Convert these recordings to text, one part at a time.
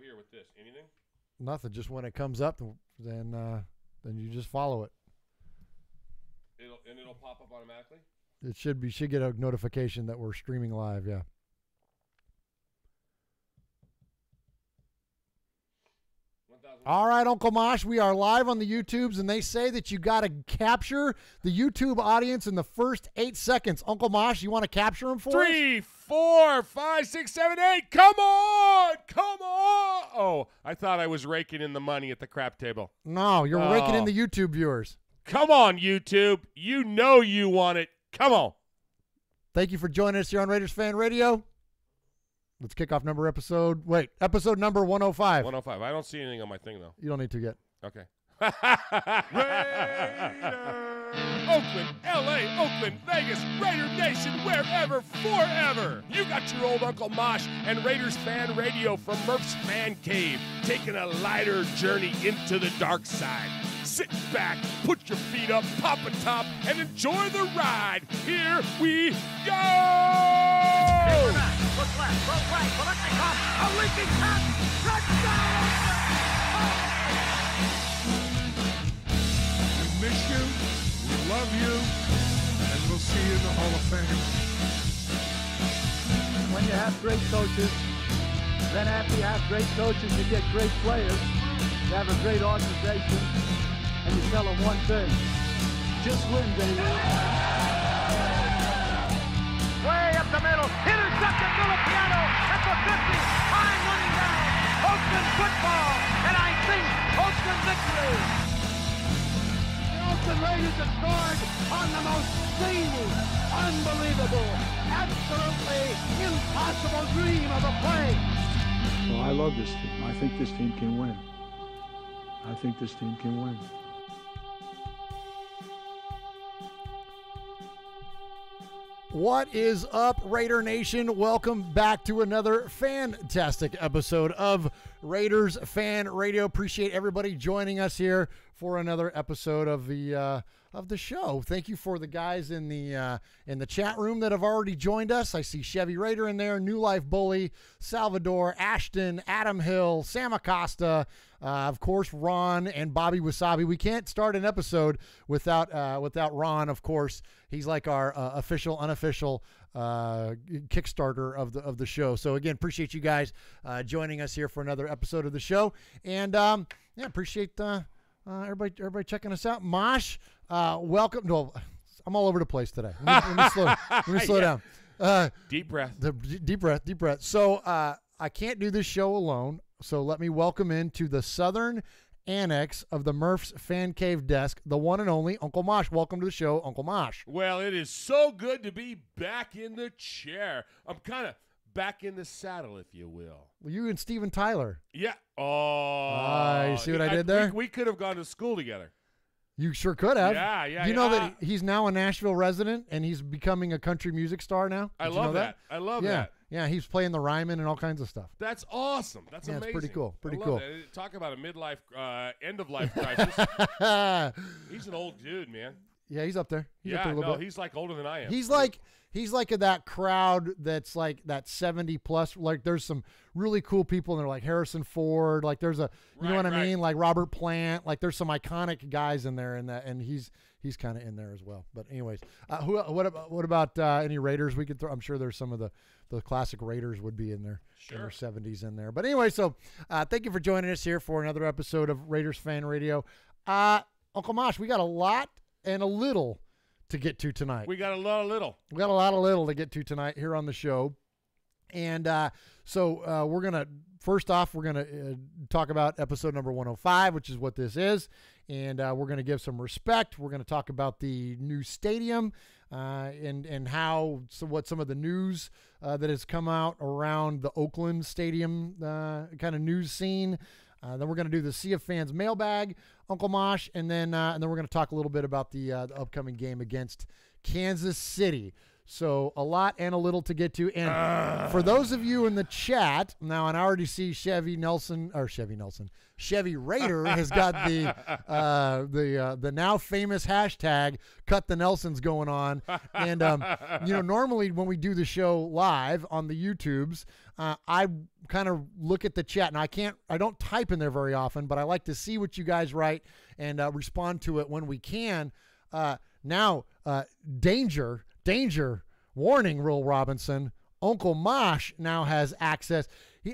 here with this? Anything? Nothing. Just when it comes up, then you just follow it. It'll pop up automatically? It should be. Should get a notification that we're streaming live. Yeah. All right, Uncle Mosh, we are live on the YouTubes, and they say that you got to capture the YouTube audience in the first 8 seconds. Uncle Mosh, you want to capture them for us? 3, 4, 5, 6, 7, 8. Come on! Come on! Oh, I thought I was raking in the money at the crap table. No, you're raking in the YouTube viewers. Come on, YouTube. You know you want it. Come on. Thank you for joining us here on Raiders Fan Radio. Let's kick off episode number 105. 105. I don't see anything on my thing, though. You don't need to yet. Okay. Raiders! Oakland, L.A., Oakland, Vegas, Raider Nation, wherever, forever. You got your old Uncle Mosh and Raiders Fan Radio from Murf's Fan Cave, taking a lighter journey into the dark side. Sit back, put your feet up, pop a top, and enjoy the ride. Here we go! Look left, look right, Veliknikov, a leaping pass, touchdown! We miss you, we love you, and we'll see you in the Hall of Fame. When you have great coaches, then after you have great coaches, you get great players. You have a great organization, and you tell them one thing: just win, baby. Way up the middle, intercepted Filipiano at the 50, time running down, Oakland football, and I think Oakland victory. The Oakland Raiders have scored on the most zany, unbelievable, absolutely impossible dream of a play. Well, I love this team. I think this team can win. I think this team can win. What is up, Raider Nation? Welcome back to another fantastic episode of Raiders Fan Radio. Appreciate everybody joining us here for another episode of the show. Thank you for the guys in the chat room that have already joined us. I see Chevy Raider in there, New Life Bully, Salvador, Ashton, Adam Hill, Sam Acosta, of course Ron and Bobby Wasabi. We can't start an episode without Ron. Of course, he's like our official, unofficial Kickstarter of the show. So again, appreciate you guys joining us here for another episode of the show, and appreciate everybody checking us out. Mosh, welcome. No, I'm all over the place today. Let me slow down. Deep breath. Deep breath. So I can't do this show alone. So let me welcome into the southern annex of the Murf's Fan Cave desk, the one and only Uncle Mosh. Welcome to the show, Uncle Mosh. Well, it is so good to be back in the chair. I'm kind of back in the saddle, if you will. Well, you and Steven Tyler. Yeah. Oh. You see what I did there? We could have gone to school together. You sure could have. Yeah. Do you know that he's now a Nashville resident and he's becoming a country music star now? I love that. I love that. Yeah, he's playing the Ryman and all kinds of stuff. That's awesome. That's amazing. It's pretty cool. Pretty I cool. love that. Talk about a midlife, end-of-life crisis. He's an old dude, man. Yeah, he's up there. He's up there a little bit. He's like older than I am. He's like that crowd that's like that 70 plus. Like there's some really cool people in there, like Harrison Ford. Like there's know what I mean? Like Robert Plant. Like there's some iconic guys in there, and he's kind of in there as well. But anyways, what about any Raiders we could throw? I'm sure there's some of the classic Raiders would be in there. Sure. In their 70s in there. But anyway, so thank you for joining us here for another episode of Raiders Fan Radio. Uncle Mosh, we got a lot and a little to get to tonight. We got a lot of little. We got a lot of little to get to tonight here on the show. And so we're going to, first off, we're going to talk about episode number 105, which is what this is. And we're going to give some respect. We're going to talk about the new stadium and what some of the news that has come out around the Oakland stadium kind of news scene. Then we're going to do the Sea of Fans mailbag, Uncle Mosh, and then we're going to talk a little bit about the upcoming game against Kansas City. So a lot and a little to get to. And for those of you in the chat now, and I already see Chevy Raider has got the now famous hashtag Cut the Nelsons going on. And normally when we do the show live on the YouTubes, I kind of look at the chat, and I don't type in there very often, but I like to see what you guys write and respond to it when we can. Danger, warning, Will Robinson. Uncle Mosh now has access.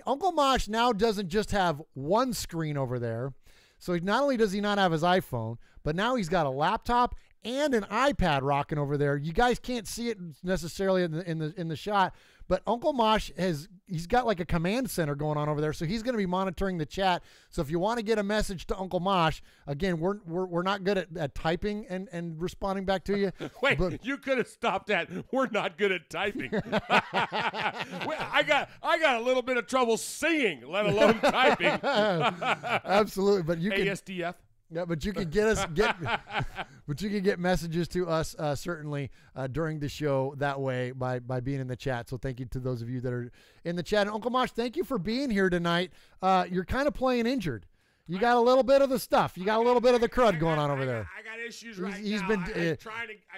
Uncle Mosh now doesn't just have one screen over there. So not only does he not have his iPhone, but now he's got a laptop and an iPad rocking over there. You guys can't see it necessarily in the shot, but Uncle Mosh he's got like a command center going on over there, so he's going to be monitoring the chat. So if you want to get a message to Uncle Mosh, again, we're not good at typing and responding back to you. Wait, but you could have stopped that. We're not good at typing. I got a little bit of trouble singing, let alone typing. Absolutely, but you can ASDF. Yeah, but you can but you can get messages to us certainly during the show that way by being in the chat. So thank you to those of you that are in the chat. And Uncle Mosh, thank you for being here tonight. You're kind of playing injured. You got a little bit of the stuff. You got a little bit of the crud going on over there. I got issues right He's now. been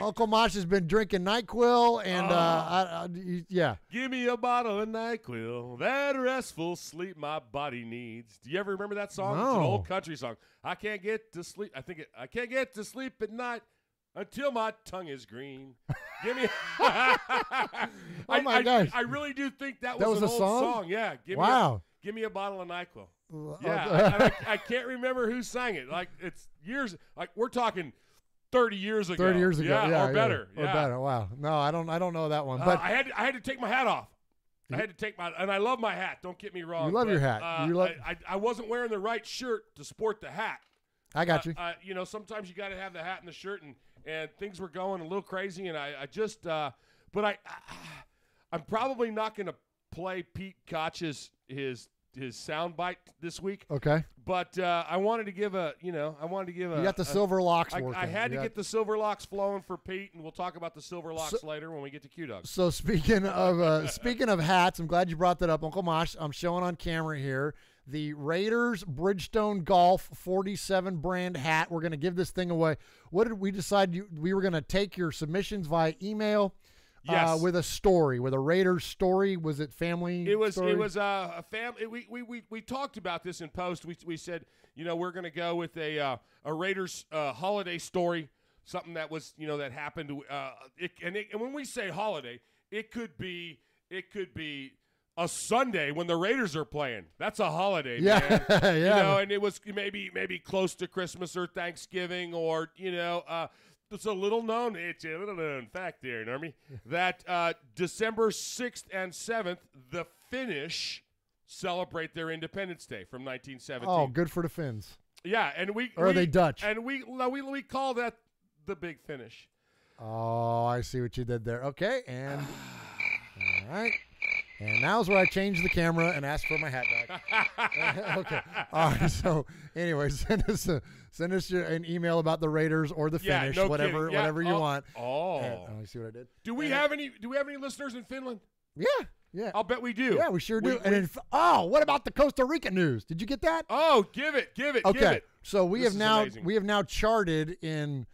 Uncle Mosh has been drinking NyQuil and yeah. Give me a bottle of NyQuil, that restful sleep my body needs. Do you ever remember that song? No. It's an old country song. I can't get to sleep. I can't get to sleep at night until my tongue is green. Give me. Oh my gosh! I really do think that was an a old song. Yeah. Give me a bottle of NyQuil. Yeah, I can't remember who sang it. Like it's years. Like we're talking 30 years ago. 30 years ago, yeah, or better. Or better. Wow. No, I don't know that one. But I had to take my hat off. And I love my hat. Don't get me wrong. You love your hat. I wasn't wearing the right shirt to sport the hat. I got you. Sometimes you got to have the hat and the shirt, and things were going a little crazy, and I just, but I'm probably not going to play Pete Koch's his soundbite this week. Okay. But I wanted to give a. You got the silver locks working. I had to get the silver locks flowing for Pete, and we'll talk about the silver locks later when we get to Q-Dog. So speaking of hats, I'm glad you brought that up, Uncle Mosh. I'm showing on camera here the Raiders Bridgestone Golf 47 brand hat. We're going to give this thing away. What did we decide? We were going to take your submissions via email. Yes. With a Raiders story. Was it family? It was. story? It was a family. We talked about this in post. We said we're going to go with a Raiders holiday story, something that was that happened. And when we say holiday, it could be a Sunday when the Raiders are playing. That's a holiday, man. Yeah. And it was maybe close to Christmas or Thanksgiving or It's a little known fact there, Normie, that December 6th and 7th, the Finnish celebrate their Independence Day from 1917. Oh, good for the Finns. Yeah, and are they Dutch? And we call that the Big Finish. Oh, I see what you did there. Okay, and all right. And now's where I change the camera and ask for my hat back. Okay. All right. So, anyway, send us an email about the Raiders or the Finnish, whatever you want. Oh. Let me see what I did. Do we have any listeners in Finland? Yeah. I'll bet we do. Yeah, we sure do. What about the Costa Rica news? Did you get that? Oh, give it. Okay. Give it. So we have now charted in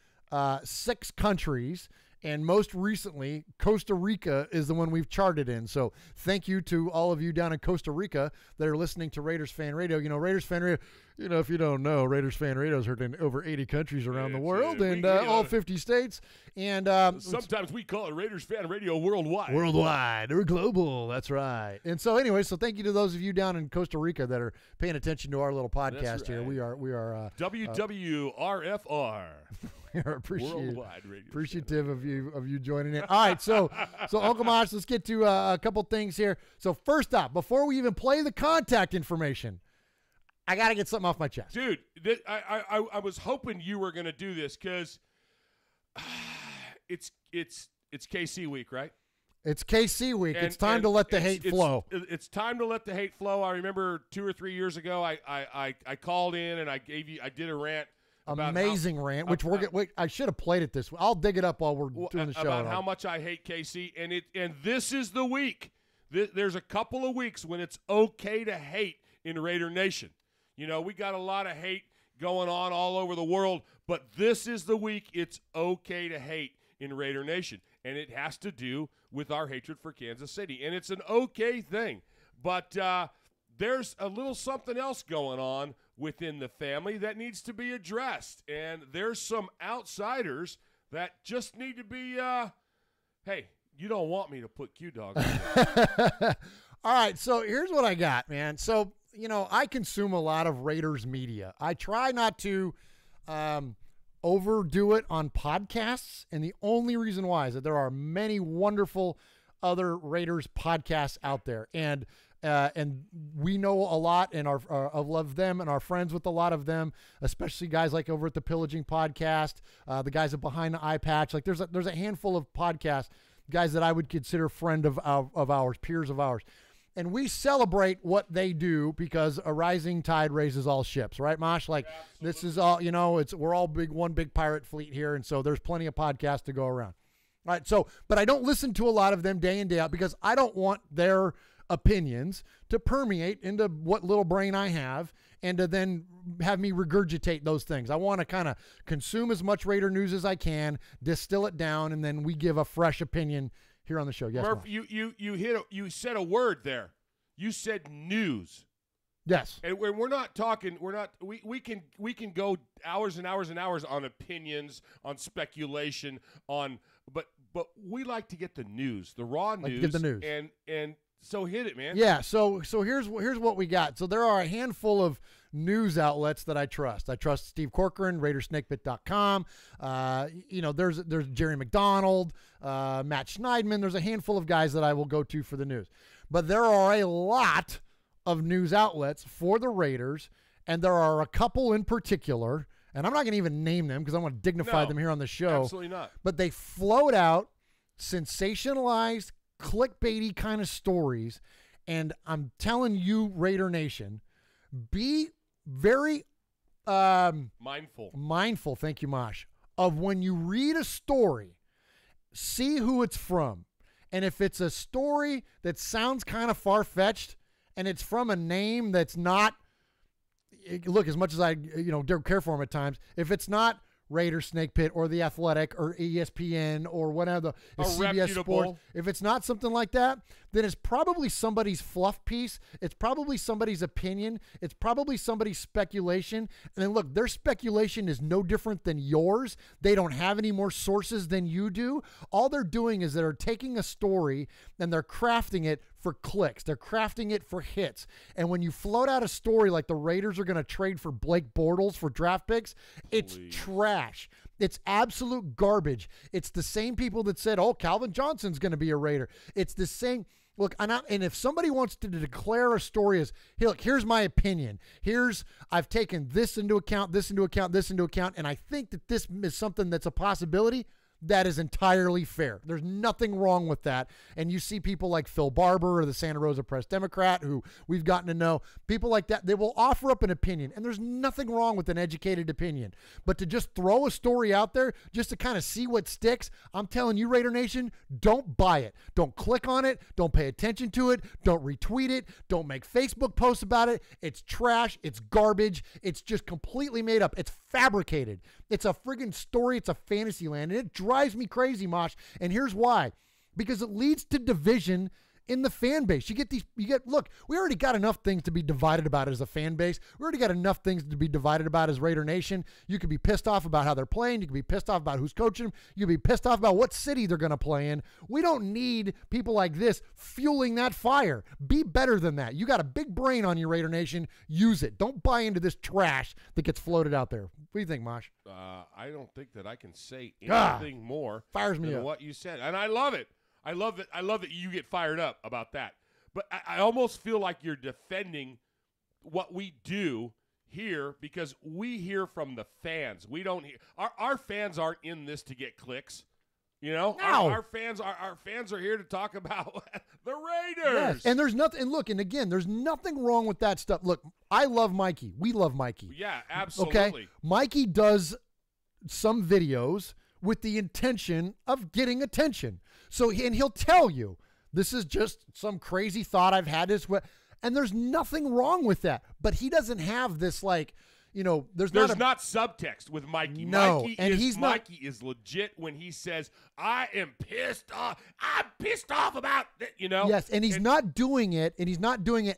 6 countries. And most recently, Costa Rica is the one we've charted in. So thank you to all of you down in Costa Rica that are listening to Raiders Fan Radio. Raiders Fan Radio, if you don't know, Raiders Fan Radio is heard in over 80 countries around the world and all 50 states. And sometimes we call it Raiders Fan Radio worldwide. Worldwide or global. That's right. And so anyway, thank you to those of you down in Costa Rica that are paying attention to our little podcast here. We are WWRFR. We are Worldwide Radio appreciative of you joining in. All right, so Uncle Mosh, let's get to a couple things here. So first up, before we even play the contact information, I got to get something off my chest. Dude, I was hoping you were going to do this because it's KC week, right? It's KC week. It's time to let the hate flow. It's time to let the hate flow. I remember 2 or 3 years ago, I called in and I did a rant amazing rant, which I should have played it this week. I'll dig it up while we're doing the show. About how much I hate KC, and this is the week. There's a couple of weeks when it's okay to hate in Raider Nation. You know, we got a lot of hate going on all over the world, but this is the week it's okay to hate in Raider Nation, and it has to do with our hatred for Kansas City, and it's an okay thing. But there's a little something else going on within the family that needs to be addressed, and there's some outsiders that just need to be, hey, you don't want me to put Q-Dog on there. All right, so here's what I got, man. So, you know, I consume a lot of Raiders media. I try not to overdo it on podcasts, and the only reason why is that there are many wonderful other Raiders podcasts out there, and we know a lot and love them and are friends with a lot of them, especially guys like over at the Pillaging Podcast, the guys at Behind the Eye Patch. Like there's a handful of podcasts, guys that I would consider friend of ours, peers of ours. And we celebrate what they do because a rising tide raises all ships, right, Mosh? Like this is all, you know, we're all one big pirate fleet here, and so there's plenty of podcasts to go around. All right, so but I don't listen to a lot of them day in, day out because I don't want their opinions to permeate into what little brain I have and to then have me regurgitate those things. I want to kind of consume as much Raider news as I can, distill it down, and then we give a fresh opinion here on the show. Yes, Murph, you said a word there. You said news. Yes. And we're not talking, we can go hours and hours and hours on opinions, on speculation, but we like to get the news, the raw news. Get the news. And so hit it, man. Yeah, so here's what we got. So there are a handful of news outlets that I trust. I trust Steve Corcoran, RaidersSnakebit.com. You know, there's Jerry McDonald, Matt Schneidman. There's a handful of guys that I will go to for the news. But there are a lot of news outlets for the Raiders, and there are a couple in particular, and I'm not going to even name them because I want to dignify them here on the show. Absolutely not. But they float out sensationalized, clickbaity kind of stories, and I'm telling you, Raider Nation, be very mindful, thank you, Mosh, of when you read a story, see who it's from. And if it's a story that sounds kind of far-fetched and it's from a name that's not, look, as much as I don't care for them at times, if it's not Raider Snake Pit or The Athletic or ESPN or whatever, CBS Sports, if it's not something like that, then it's probably somebody's fluff piece. It's probably somebody's opinion. It's probably somebody's speculation. And then look, their speculation is no different than yours. They don't have any more sources than you do. All they're doing is they're taking a story and they're crafting it for clicks. They're crafting it for hits. And when you float out a story like the Raiders are going to trade for Blake Bortles for draft picks, it's trash. It's absolute garbage. It's the same people that said, oh, Calvin Johnson's going to be a Raider. It's the same. Look, and if somebody wants to declare a story as, hey, look, here's my opinion. I've taken this into account, this into account, this into account, and I think that this is something that's a possibility. That is entirely fair. There's nothing wrong with that. And you see people like Phil Barber or the Santa Rosa Press Democrat, who we've gotten to know, people like that, they will offer up an opinion. And there's nothing wrong with an educated opinion. But to just throw a story out there just to kind of see what sticks, I'm telling you, Raider Nation, don't buy it. Don't click on it. Don't pay attention to it. Don't retweet it. Don't make Facebook posts about it. It's trash. It's garbage. It's just completely made up. It's fabricated. It's a friggin' story. It's a fantasy land. And it drives me crazy, Mosh. And here's why. Because it leads to division in the fan base. Look, we already got enough things to be divided about as a fan base. We already got enough things to be divided about as Raider Nation. You could be pissed off about how they're playing. You could be pissed off about who's coaching them. You could be pissed off about what city they're going to play in. We don't need people like this fueling that fire. Be better than that. You got a big brain on your Raider Nation. Use it. Don't buy into this trash that gets floated out there. What do you think, Mosh? I don't think that I can say anything more fires me than up. what you said. And I love it. I love that you get fired up about that. But I almost feel like you're defending what we do here because we hear from the fans. We don't hear our fans aren't in this to get clicks. You know, No. our fans are here to talk about the Raiders. Yes, and there's nothing. And look, and again, there's nothing wrong with that stuff. Look, I love Mikey. We love Mikey. Yeah, absolutely. Okay, Mikey does some videos with the intention of getting attention. So, and he'll tell you, this is just some crazy thought I've had this way, and there's nothing wrong with that. But he doesn't have this like. You know, there's not subtext with Mikey. No, Mikey and Mikey is legit when he says, "I am pissed off. I'm pissed off about that." You know. Yes, and he's not doing it,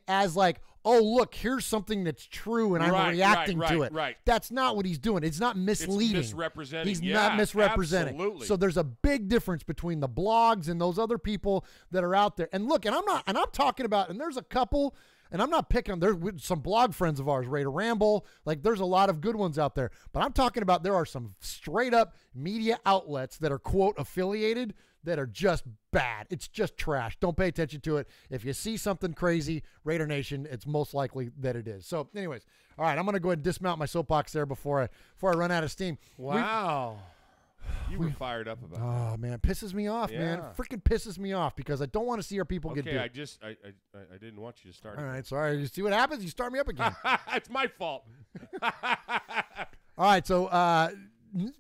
as like, oh, look, here's something that's true, and I'm reacting to it. Right. That's not what he's doing. It's not misleading. It's misrepresenting. He's not misrepresenting. Absolutely. So there's a big difference between the blogs and those other people that are out there. And look, and I'm talking about, and there's a couple. And I'm not picking, there's some blog friends of ours, Raider Ramble, like there's a lot of good ones out there. But I'm talking about there are some straight up media outlets that are, quote, affiliated that are just bad. It's just trash. Don't pay attention to it. If you see something crazy, Raider Nation, it's most likely that it is. So anyways, all right, I'm going to go ahead and dismount my soapbox there before I run out of steam. Wow. You were fired up about that. Oh, man, pisses me off, man. Freaking pisses me off because I don't want to see our people get duped. I didn't want you to start. All right, sorry. You see what happens? You start me up again. It's my fault. All right, so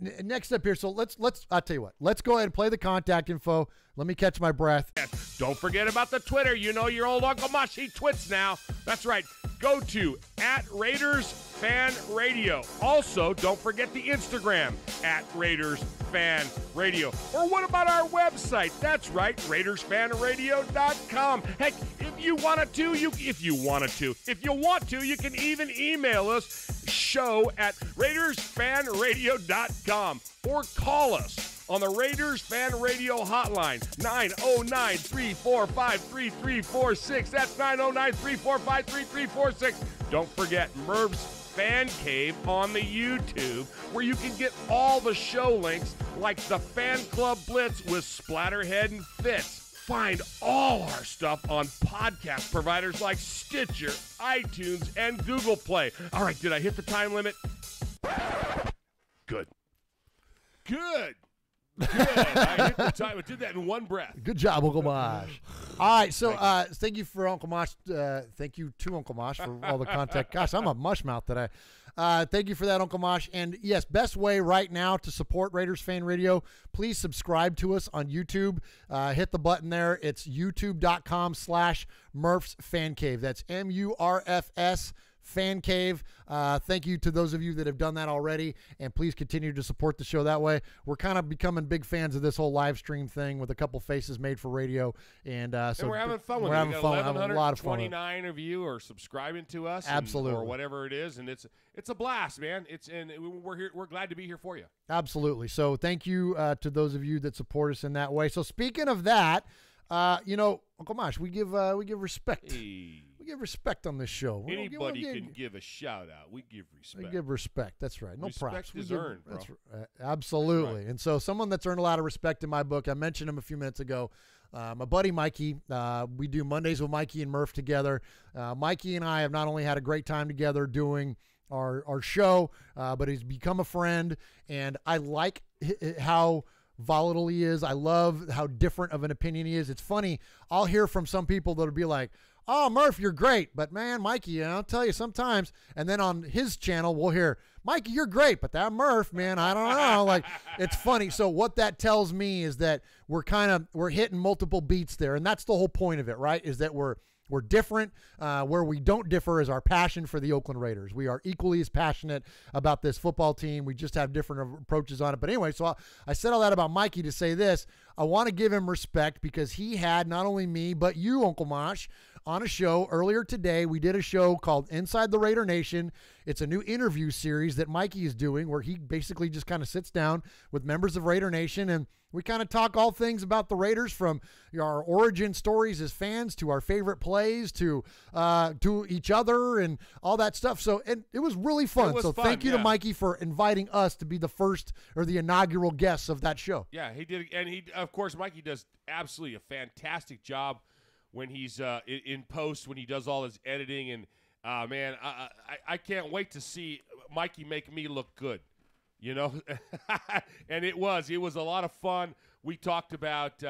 next up here. So let's I'll tell you what. Let's go ahead and play the contact info. Let me catch my breath. Yes. Don't forget about the Twitter. You know your old Uncle Mosh, he twits now. That's right. Go to @RaidersFanRadio. Also, don't forget the Instagram @RaidersFanRadio. Or what about our website? That's right, RaidersFanRadio.com. Heck, if you want to, you can even email us show@RaidersFanRadio.com or call us on the Raiders Fan Radio hotline, 909-345-3346. That's 909-345-3346. Don't forget Murf's Fan Cave on the YouTube, where you can get all the show links like the Fan Club Blitz with Splatterhead and Fitz. Find all our stuff on podcast providers like Stitcher, iTunes, and Google Play. All right, did I hit the time limit? Good. I hit the time. I did that in one breath. Good job, Uncle Mosh. All right, so thank you for Uncle Mosh. Thank you to Uncle Mosh for all the contact. Gosh, I'm a mush mouth today. Thank you for that, Uncle Mosh. And yes, best way right now to support Raiders Fan Radio, please subscribe to us on YouTube. Hit the button there. It's youtube.com/Murf's Fan Cave. That's MURFS Fan Cave. Thank you to those of you that have done that already, and please continue to support the show that way. We're kind of becoming big fans of this whole live stream thing with a couple faces made for radio, and so we're having fun with it. We're having fun. Having a lot of fun. 1,129 of you are subscribing to us, absolutely, or whatever it is, and it's a blast, man. We're here. We're glad to be here for you. Absolutely. So thank you to those of you that support us in that way. So speaking of that, Uncle Mosh, we give respect. Hey. We give respect on this show. Anybody can give a shout out. We give respect. We give respect. That's right. No respect props. Is earned, bro. Absolutely. Right. And so someone that's earned a lot of respect in my book, I mentioned him a few minutes ago, my buddy Mikey. We do Mondays with Mikey and Murf together. Mikey and I have not only had a great time together doing our show, but he's become a friend, and I like how volatile he is. I love how different of an opinion he is. It's funny. I'll hear from some people that'll be like, "Oh, Murf, you're great. But, man, Mikey, I'll tell you sometimes." And then on his channel, we'll hear, "Mikey, you're great. But that Murf, man, I don't know." Like, it's funny. So what that tells me is that we're hitting multiple beats there. And that's the whole point of it, right, is that we're different. Where we don't differ is our passion for the Oakland Raiders. We are equally as passionate about this football team. We just have different approaches on it. But anyway, so I said all that about Mikey to say this. I want to give him respect because he had not only me, but you, Uncle Mosh, on a show earlier today. We did a show called Inside the Raider Nation. It's a new interview series that Mikey is doing where he basically just kind of sits down with members of Raider Nation, and we kind of talk all things about the Raiders, from our origin stories as fans to our favorite plays to each other and all that stuff. So, and it was really fun. Thank you to Mikey for inviting us to be the first or the inaugural guests of that show. Yeah, he did. And of course, Mikey does absolutely a fantastic job when he's in post, when he does all his editing. And man, I can't wait to see Mikey make me look good. you know. And it was a lot of fun. We talked about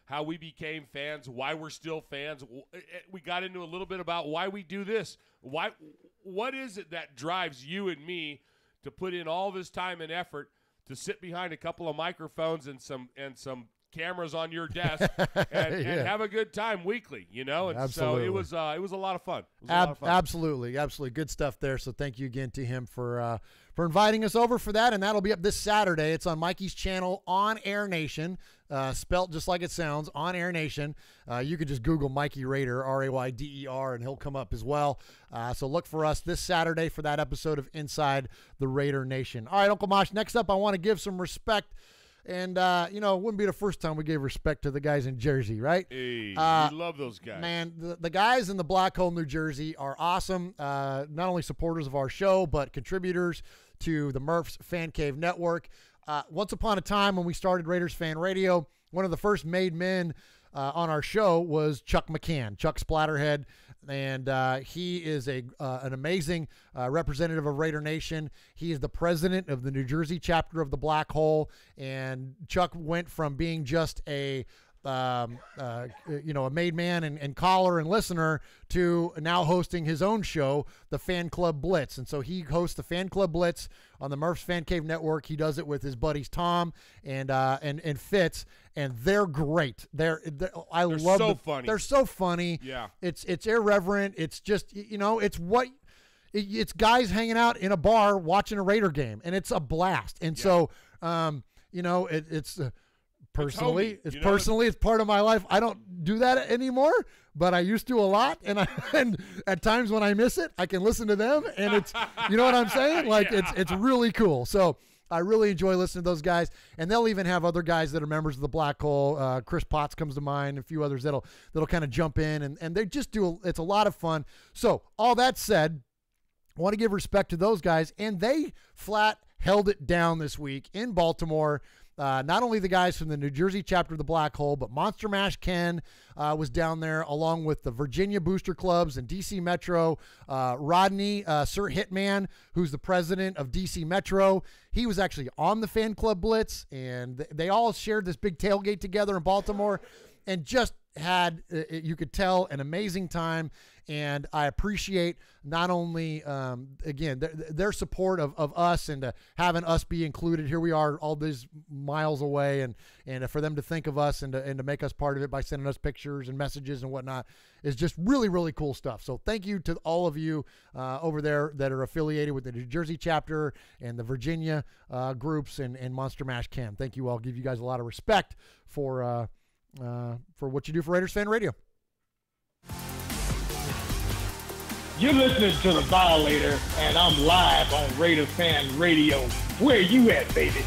how we became fans, why we're still fans. We got into a little bit about why we do this. What is it that drives you and me to put in all this time and effort to sit behind a couple of microphones and some cameras on your desk and have a good time weekly, you know? And Absolutely. So it was a lot of fun. Absolutely. Good stuff there. So thank you again to him for inviting us over for that. And that'll be up this Saturday. It's on Mikey's channel, On Air Nation, spelt just like it sounds, On Air Nation. You could just Google Mikey Raider, Rayder, and he'll come up as well. So look for us this Saturday for that episode of Inside the Raider Nation. All right, Uncle Mosh, next up, I want to give some respect. And, it wouldn't be the first time we gave respect to the guys in Jersey, right? Hey, we love those guys. Man, the guys in the Black Hole, New Jersey are awesome. Not only supporters of our show, but contributors to the Murf's Fan Cave Network. Once upon a time when we started Raiders Fan Radio, one of the first made men on our show was Chuck McCann, Chuck Splatterhead. And he is an amazing representative of Raider Nation. He is the president of the New Jersey chapter of the Black Hole. And Chuck went from being just a made man and caller and listener to now hosting his own show, the Fan Club Blitz. And so he hosts the Fan Club Blitz on the Murf's Fan Cave Network. He does it with his buddies Tom and Fitz, and they're great. They're so funny. They're so funny. Yeah. It's irreverent. It's just, it's guys hanging out in a bar watching a Raider game, and it's a blast. And so, it's personally, it's part of my life. I don't do that anymore, but I used to a lot. And at times when I miss it, I can listen to them, and it's, you know what I'm saying? Like it's really cool. So I really enjoy listening to those guys, and they'll even have other guys that are members of the Black Hole. Chris Potts comes to mind, and a few others that'll kind of jump in, and they just it's a lot of fun. So all that said, I want to give respect to those guys, and they flat held it down this week in Baltimore. Not only the guys from the New Jersey chapter of the Black Hole, but Monster Mash Ken was down there, along with the Virginia Booster Clubs and DC Metro. Rodney, Sir Hitman, who's the president of DC Metro, he was actually on the Fan Club Blitz, and they all shared this big tailgate together in Baltimore, and just had, you could tell, an amazing time. And I appreciate not only, again, their support of us and having us be included. Here we are all these miles away, and for them to think of us and to make us part of it by sending us pictures and messages and whatnot is just really, really cool stuff. So thank you to all of you over there that are affiliated with the New Jersey chapter and the Virginia groups and Monster Mash Cam. Thank you all. Give you guys a lot of respect for what you do for Raiders Fan Radio. You're listening to The Violator, and I'm live on Raider Fan Radio. Where you at, baby?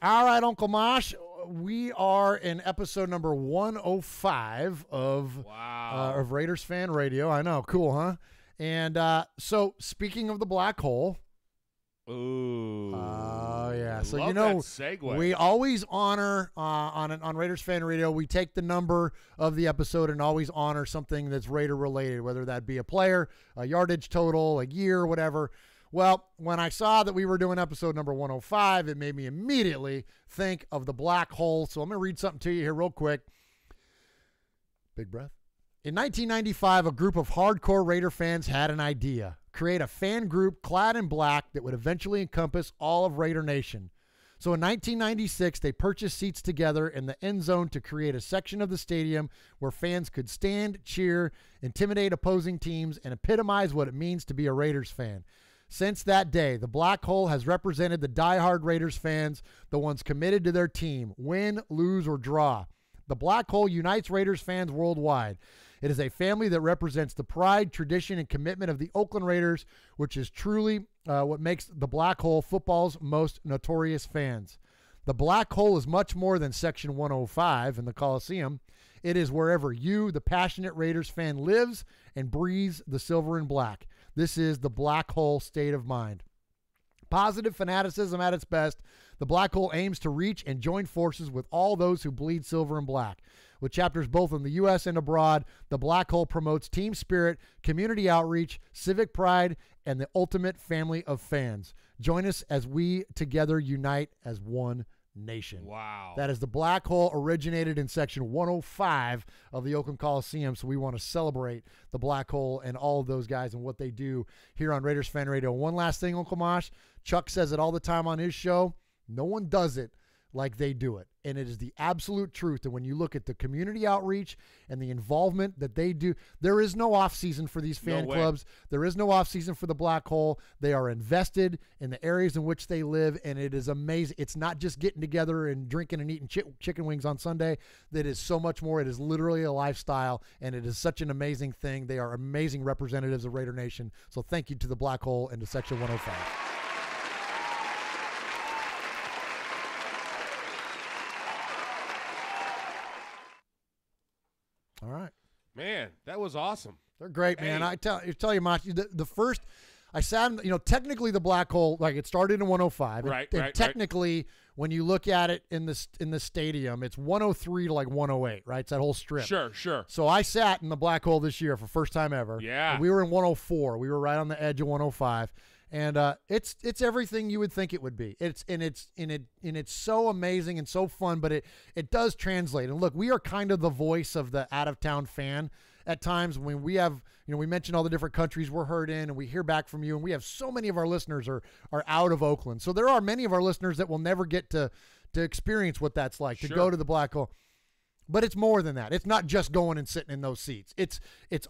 All right, Uncle Mosh, we are in episode number 105 of Raiders Fan Radio. I know, cool, huh? And so, speaking of the Black Hole. Ooh. Oh, yeah. So, that segue. We always honor, on Raiders Fan Radio, we take the number of the episode and always honor something that's Raider related, whether that be a player, a yardage total, a year, whatever. Well, when I saw that we were doing episode number 105, it made me immediately think of the Black Hole. So I'm going to read something to you here real quick. Big breath. In 1995, a group of hardcore Raider fans had an idea. Create a fan group clad in black that would eventually encompass all of Raider Nation. So in 1996, they purchased seats together in the end zone to create a section of the stadium where fans could stand, cheer, intimidate opposing teams, and epitomize what it means to be a Raiders fan. Since that day, the Black Hole has represented the diehard Raiders fans, the ones committed to their team, win, lose, or draw. The Black Hole unites Raiders fans worldwide. It is a family that represents the pride, tradition, and commitment of the Oakland Raiders, which is truly what makes the Black Hole football's most notorious fans. The Black Hole is much more than Section 105 in the Coliseum. It is wherever you, the passionate Raiders fan, lives and breathes the silver and black. This is the Black Hole state of mind. Positive fanaticism at its best, the Black Hole aims to reach and join forces with all those who bleed silver and black. With chapters both in the U.S. and abroad, the Black Hole promotes team spirit, community outreach, civic pride, and the ultimate family of fans. Join us as we together unite as one nation. Wow. That is the Black Hole, originated in section 105 of the Oakland Coliseum. So we want to celebrate the Black Hole and all of those guys and what they do here on Raiders Fan Radio. One last thing, Uncle Mosh. Chuck says it all the time on his show. No one does it like they do it. And it is the absolute truth. And when you look at the community outreach and the involvement that they do, there is no off season for these fan clubs. There is no off season for the Black Hole. They are invested in the areas in which they live, and it is amazing. It's not just getting together and drinking and eating chicken wings on Sunday. That is so much more. It is literally a lifestyle, and it is such an amazing thing. They are amazing representatives of Raider Nation. So thank you to the Black Hole and to Section 105. All right. Man, that was awesome. They're great, man. Hey. I tell you, Mach, the first, I sat in, technically the Black Hole, like it started in 105. Right, and right. technically, when you look at it in the stadium, it's 103 to like 108, right? It's that whole strip. Sure. So I sat in the Black Hole this year for first time ever. Yeah. And we were in 104. We were right on the edge of 105. And it's everything you would think it would be. It's so amazing and so fun, but it does translate. And look, we are kind of the voice of the out of town fan at times when we have, we mention all the different countries we're heard in, and we hear back from you, and we have so many of our listeners are out of Oakland. So there are many of our listeners that will never get to experience what that's like, to go to the Black Hole. But it's more than that. It's not just going and sitting in those seats. It's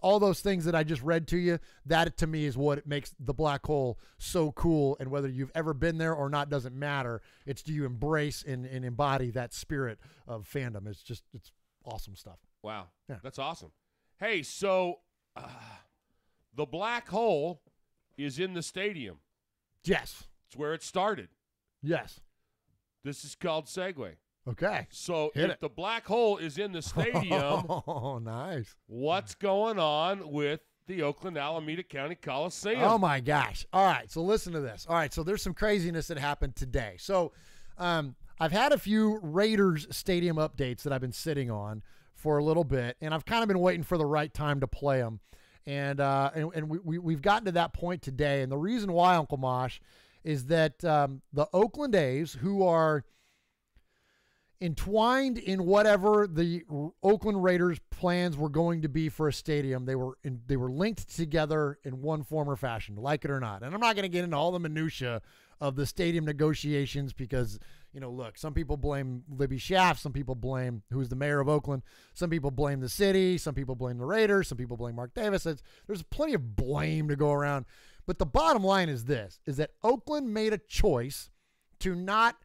all those things that I just read to you. That, to me, is what makes the Black Hole so cool. And whether you've ever been there or not doesn't matter. It's, do you embrace and embody that spirit of fandom. It's awesome stuff. Wow. Yeah. That's awesome. Hey, so the Black Hole is in the stadium. Yes. It's where it started. Yes. This is called Segue. Okay. So Hit if it. the Black Hole is in the stadium, oh, nice. What's going on with the Oakland Alameda County Coliseum? Oh, my gosh. All right, so listen to this. All right, so there's some craziness that happened today. So I've had a few Raiders stadium updates that I've been sitting on for a little bit, and I've kind of been waiting for the right time to play them. And we've gotten to that point today, and the reason why, Uncle Mosh, is that the Oakland A's, who are entwined in whatever the Oakland Raiders plans were going to be for a stadium, they were linked together in one form or fashion, like it or not. And I'm not going to get into all the minutia of the stadium negotiations because, look, some people blame Libby Schaaf, some people blame who's the mayor of Oakland, some people blame the city, some people blame the Raiders, some people blame Mark Davis. There's plenty of blame to go around. But the bottom line is this, is that Oakland made a choice to not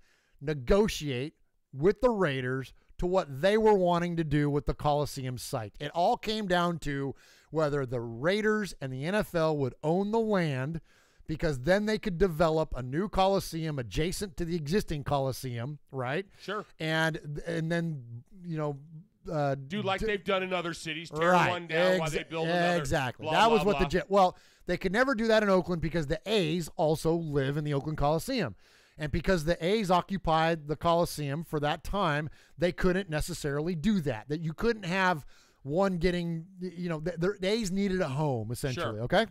negotiate with the Raiders to what they were wanting to do with the Coliseum site. It all came down to whether the Raiders and the NFL would own the land, because then they could develop a new Coliseum adjacent to the existing Coliseum, right? Sure. And then, do like they've done in other cities, tear one down while they build another. Exactly. Blah, that was blah, what blah. well, they could never do that in Oakland because the A's also live in the Oakland Coliseum. And because the A's occupied the Coliseum for that time, they couldn't necessarily do that. That you couldn't have one getting, the A's needed a home, essentially, Sure. okay?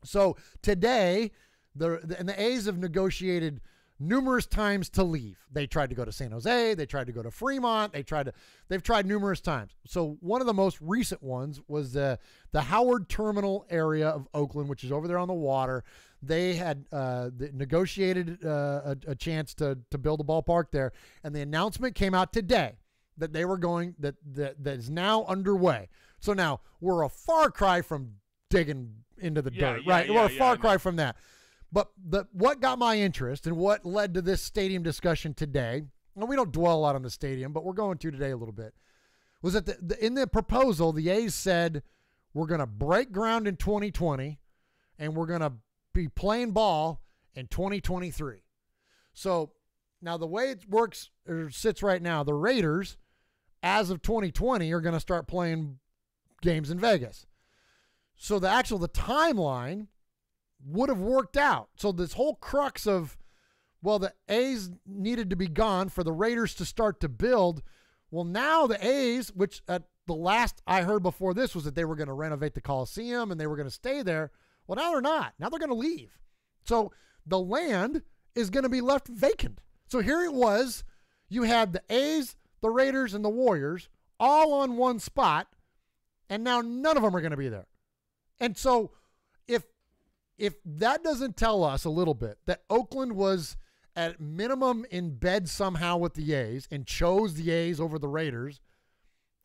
So today, the A's have negotiated numerous times to leave. They tried to go to San Jose. They tried to go to Fremont. They've tried numerous times. So one of the most recent ones was the Howard Terminal area of Oakland, which is over there on the water. They had negotiated a chance to build a ballpark there, and the announcement came out today that they were going, that is now underway. So now we're a far cry from digging into the dirt, right? We're a far cry from that. But what got my interest and what led to this stadium discussion today, and we don't dwell a lot on the stadium, but we're going to today a little bit, was that in the proposal, the A's said we're going to break ground in 2020 and we're going to be playing ball in 2023. So now the way it works or sits right now, the Raiders, as of 2020, are going to start playing games in Vegas. So the timeline would have worked out. So this whole crux of, well, the A's needed to be gone for the Raiders to start to build, Well, now the A's, which the last I heard before this was that they were going to renovate the Coliseum and they were going to stay there. Well, now they're not. Now they're going to leave. So the land is going to be left vacant. So here it was. You had the A's, the Raiders, and the Warriors all on one spot, and now none of them are going to be there. And so if that doesn't tell us a little bit that Oakland was at minimum in bed somehow with the A's and chose the A's over the Raiders,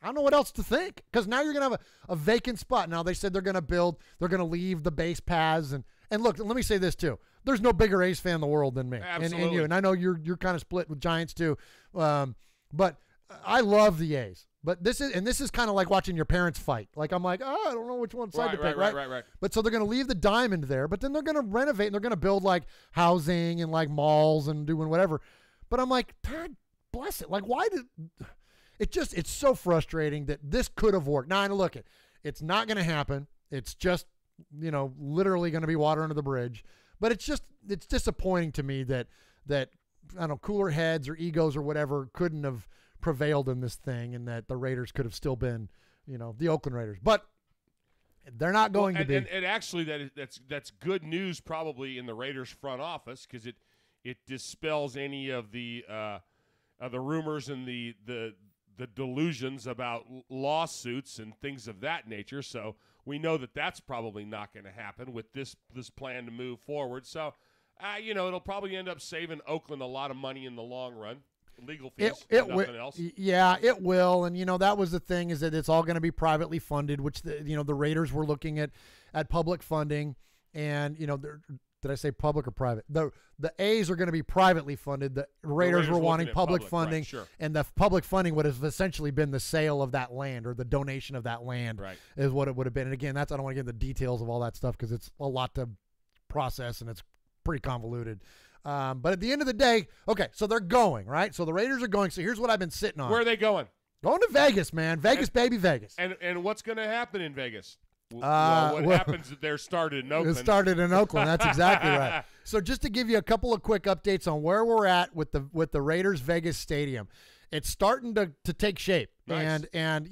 I don't know what else to think, because now you're going to have a vacant spot. Now they said they're going to leave the base paths. And look, let me say this too. There's no bigger A's fan in the world than me. Absolutely. And you. And I know you're kind of split with Giants too. But I love the A's. But this is kind of like watching your parents fight. Like I'm like, I don't know which one side to pick, right? But so they're going to leave the diamond there, but then they're going to renovate and they're going to build like housing and like malls and doing whatever. But I'm like, God bless it. Like, why did it's so frustrating that this could have worked. Now, look, it's not going to happen. It's just, literally going to be water under the bridge. But it's disappointing to me that I don't know, cooler heads or egos or whatever couldn't have prevailed in this thing, and that the Raiders could have still been, the Oakland Raiders. But they're not going to be. And actually, that's good news probably in the Raiders front office, because it dispels any of the rumors and the delusions about lawsuits and things of that nature. So we know that that's probably not going to happen with this plan to move forward. So, it'll probably end up saving Oakland a lot of money in the long run. Legal fees, nothing else. Yeah, it will. And, that was the thing, is that it's all going to be privately funded, which, the Raiders were looking at public funding. And, did I say public or private? The A's are going to be privately funded. The Raiders were wanting public funding. Right, sure. And the public funding would have essentially been the sale of that land, or the donation of that land, right, is what it would have been. And again, I don't want to get into the details of all that stuff, because it's a lot to process and it's pretty convoluted. But at the end of the day, okay, so they're going, right? So the Raiders are going. So here's what I've been sitting on. Where are they going? Going to Vegas, man. Vegas, baby, Vegas. And what's going to happen in Vegas? What happens if they're started in Oakland? It started in Oakland. That's exactly right. So just to give you a couple of quick updates on where we're at with the Raiders Vegas Stadium, it's starting to take shape. Nice. And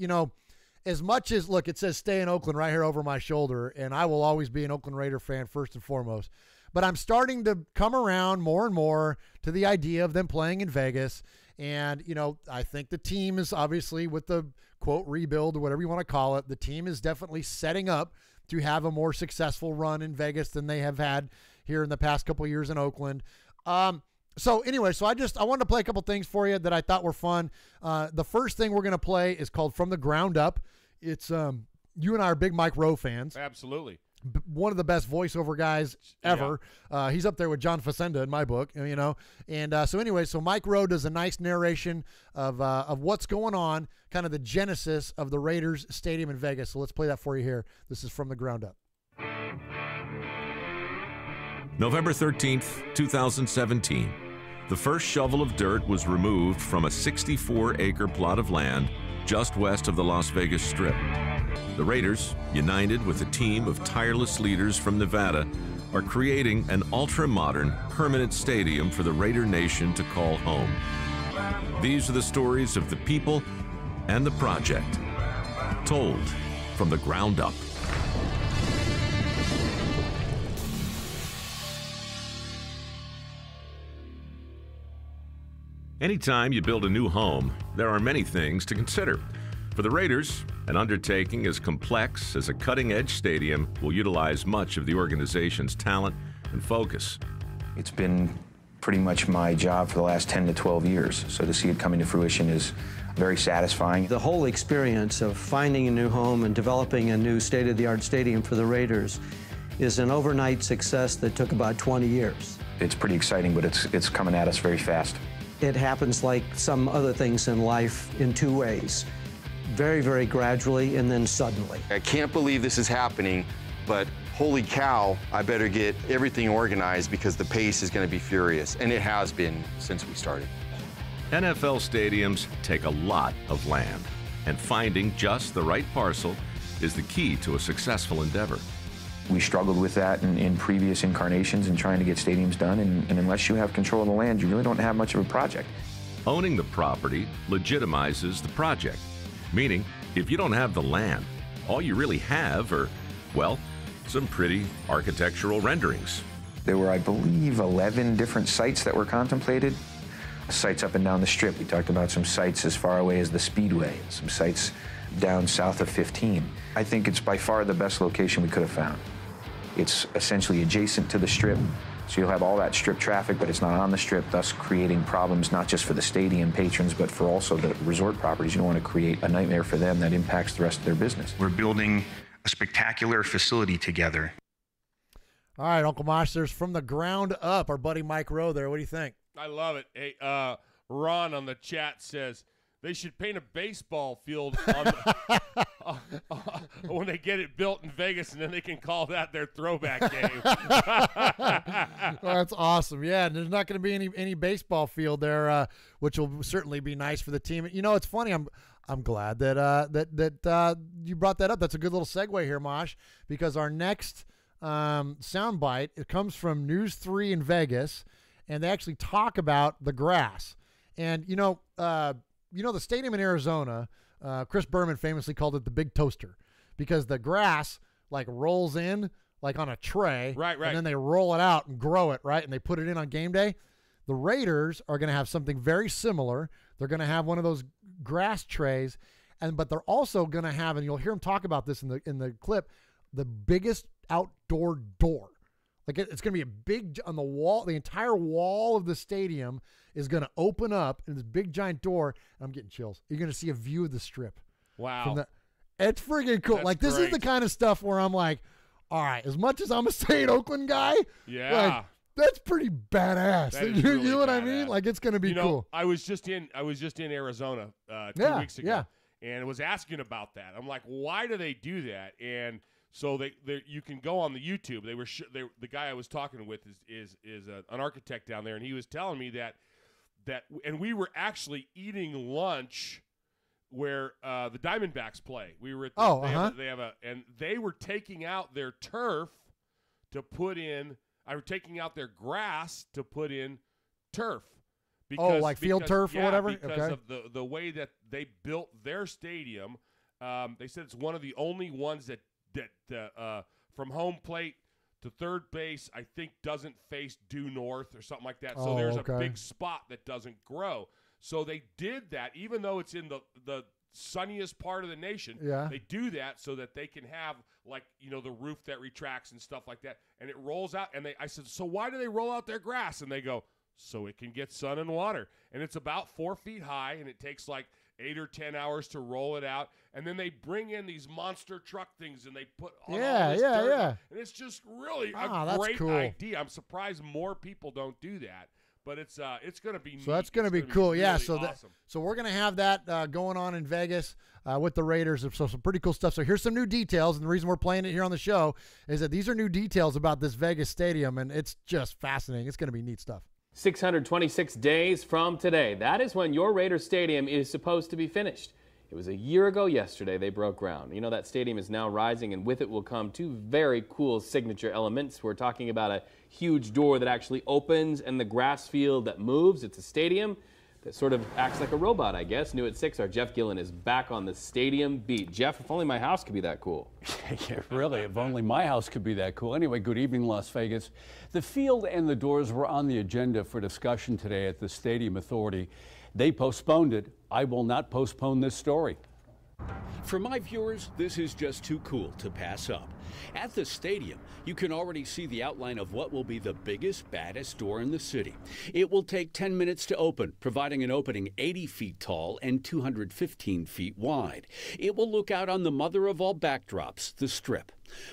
as much as, look, it says stay in Oakland right here over my shoulder, and I will always be an Oakland Raider fan first and foremost. But I'm starting to come around more and more to the idea of them playing in Vegas. And, I think the team is obviously, with the quote rebuild or whatever you want to call it, the team is definitely setting up to have a more successful run in Vegas than they have had here in the past couple of years in Oakland. So anyway, I wanted to play a couple things for you that I thought were fun. The first thing we're going to play is called From the Ground Up. It's you and I are big Mike Rowe fans. Absolutely. One of the best voiceover guys ever. Yeah. He's up there with John Facenda in my book, And so anyway, so Mike Rowe does a nice narration of what's going on, kind of the genesis of the Raiders Stadium in Vegas. So let's play that for you here. This is From the Ground Up. November 13th, 2017. The first shovel of dirt was removed from a 64-acre plot of land just west of the Las Vegas Strip. The Raiders, united with a team of tireless leaders from Nevada, are creating an ultra-modern, permanent stadium for the Raider Nation to call home. These are the stories of the people and the project, told from the ground up. Anytime you build a new home, there are many things to consider. For the Raiders, an undertaking as complex as a cutting-edge stadium will utilize much of the organization's talent and focus. It's been pretty much my job for the last 10 to 12 years, so to see it coming to fruition is very satisfying. The whole experience of finding a new home and developing a new state-of-the-art stadium for the Raiders is an overnight success that took about 20 years. It's pretty exciting, but it's coming at us very fast. It happens like some other things in life in two ways. Very, very gradually, and then suddenly. I can't believe this is happening, but holy cow, I better get everything organized because the pace is going to be furious, and it has been since we started. NFL stadiums take a lot of land, and finding just the right parcel is the key to a successful endeavor. We struggled with that in previous incarnations and trying to get stadiums done, and unless you have control of the land, you really don't have much of a project. Owning the property legitimizes the project, meaning if you don't have the land, all you really have are, well, some pretty architectural renderings. There were, I believe, 11 different sites that were contemplated. Sites up and down the Strip. We talked about some sites as far away as the Speedway, some sites down south of 15. I think it's by far the best location we could have found. It's essentially adjacent to the Strip, so you'll have all that Strip traffic, but it's not on the Strip, thus creating problems not just for the stadium patrons, but for also the resort properties. You don't want to create a nightmare for them that impacts the rest of their business. We're building a spectacular facility together. All right, Uncle Mosh, there's from the ground up. Our buddy Mike Rowe there. What do you think? I love it. Hey, Ron on the chat says they should paint a baseball field on the, when they get it built in Vegas, and then they can call that their throwback game. That's awesome. Yeah, and there's not going to be any baseball field there, which will certainly be nice for the team. You know, it's funny. I'm glad that you brought that up. That's a good little segue here, Mosh, because our next soundbite, it comes from News 3 in Vegas, and they actually talk about the grass. And you know the stadium in Arizona, Chris Berman famously called it the big toaster, because the grass like rolls in like on a tray, right, and then they roll it out and grow it, right, and they put it in on game day. The Raiders are going to have something very similar. They're going to have one of those grass trays, but they're also going to have, and you'll hear them talk about this in the clip, the biggest outdoor door. Like it's going to be a big, on the wall, the entire wall of the stadium is going to open up in this big giant door. I'm getting chills. You're going to see a view of the Strip. Wow. It's freaking cool. That's like this great. is the kind of stuff where I'm like, all right, as much as I'm a St. Oakland guy, yeah, like, that's pretty badass. That is you really know what badass. I mean? Like it's going to be cool. I was just in Arizona 2 weeks ago, and was asking about that. I'm like, why do they do that? And so you can go on the YouTube. The guy I was talking with is an architect down there, and he was telling me that and we were actually eating lunch where the Diamondbacks play. We were at and they were taking out their turf to put in. I were taking out their grass to put in turf. Because, field turf or whatever? Because of the way that they built their stadium. They said it's one of the only ones that from home plate to third base, I think, doesn't face due north or something like that. So there's a big spot that doesn't grow. So they did that, even though it's in the sunniest part of the nation. Yeah. They do that so that they can have, like, the roof that retracts and stuff like that, and it rolls out. And I said, so why do they roll out their grass? And they go, so it can get sun and water. And it's about 4 feet high, and it takes like 8 or 10 hours to roll it out. And then they bring in these monster truck things, and they put all this dirt. And it's just really a great idea. I'm surprised more people don't do that. But it's going to be neat. So that's going to be cool. Really awesome. So we're going to have that going on in Vegas with the Raiders. So some pretty cool stuff. So here's some new details, and the reason we're playing it here on the show is that these are new details about this Vegas stadium, and it's just fascinating. It's going to be neat stuff. 626 days from today. That is when your Raiders stadium is supposed to be finished. It was a year ago yesterday they broke ground. You know, that stadium is now rising, and with it will come two very cool signature elements. We're talking about a huge door that actually opens and the grass field that moves. It's a stadium that sort of acts like a robot, I guess. New at 6, our Jeff Gillen is back on the stadium beat. Jeff, if only my house could be that cool. Yeah, really, if only my house could be that cool. Anyway, good evening, Las Vegas. The field and the doors were on the agenda for discussion today at the Stadium Authority. They postponed it. I will not postpone this story. For my viewers, this is just too cool to pass up. At the stadium, you can already see the outline of what will be the biggest, baddest door in the city. It will take 10 minutes to open, providing an opening 80 feet tall and 215 feet wide. It will look out on the mother of all backdrops, the Strip.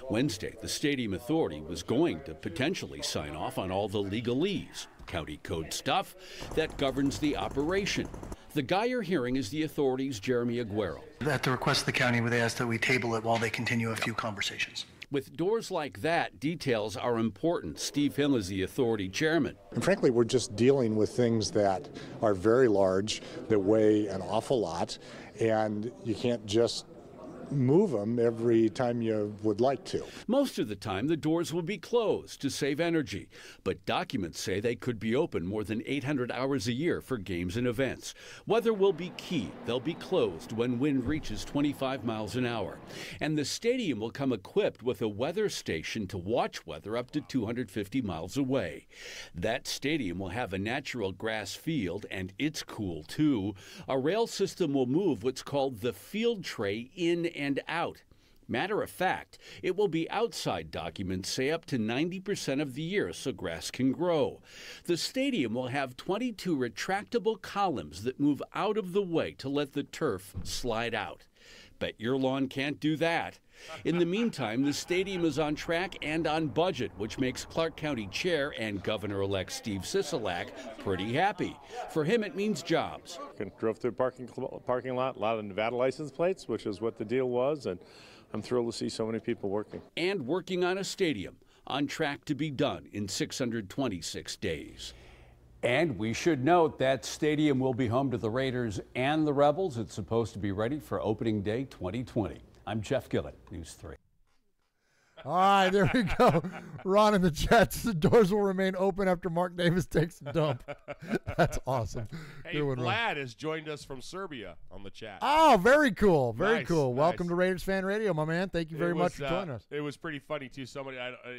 Wednesday, the Stadium Authority was going to potentially sign off on all the legalese, county code stuff, that governs the operation. The guy you're hearing is the authority's Jeremy Aguero. At the request of the county, they asked that we table it while they continue a few conversations. With doors like that, details are important. Steve Hill is the authority chairman. And frankly, we're just dealing with things that are very large, that weigh an awful lot, and you can't just move them every time you would like to. Most of the time, the doors will be closed to save energy, but documents say they could be open more than 800 hours a year for games and events. Weather will be key. They'll be closed when wind reaches 25 miles an hour. And the stadium will come equipped with a weather station to watch weather up to 250 miles away. That stadium will have a natural grass field, and it's cool too. A rail system will move what's called the field tray in and out. Matter of fact, it will be outside, documents say, up to 90% of the year so grass can grow. The stadium will have 22 retractable columns that move out of the way to let the turf slide out. Bet your lawn can't do that. In the meantime, the stadium is on track and on budget, which makes Clark County Chair and Governor-elect Steve Sisolak pretty happy. For him, it means jobs. Drove through the parking lot, a lot of Nevada license plates, which is what the deal was, and I'm thrilled to see so many people working. And working on a stadium, on track to be done in 626 days. And we should note that stadium will be home to the Raiders and the Rebels. It's supposed to be ready for opening day 2020. I'm Jeff Gillett, News 3. All right, there we go. Ron and the Jets. The doors will remain open after Mark Davis takes a dump. That's awesome. Hey, Vlad has joined us from Serbia on the chat. Oh, very cool. Very Nice, cool. nice. Welcome to Raiders Fan Radio, my man. Thank you very much for joining us. It was pretty funny, too. Somebody,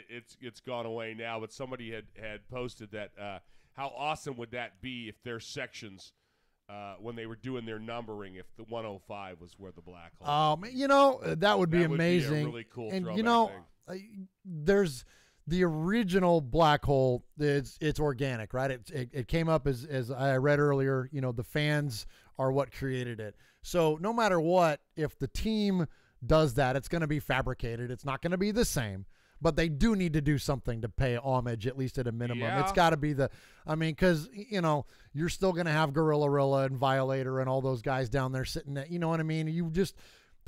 it's gone away now, but somebody had posted that how awesome would that be if their sections, when they were doing their numbering, if the 105 was where the black hole was. You know, that would be amazing. Would be a really cool and throwback you know, thing. There's the original black hole. It's organic, right? It came up as I read earlier. You know, the fans are what created it. So no matter what, if the team does that, it's going to be fabricated. It's not going to be the same. But they do need to do something to pay homage, at least at a minimum. Yeah. It's got to be because, you know, you're still going to have Gorilla and Violator and all those guys down there sitting there. You know what I mean?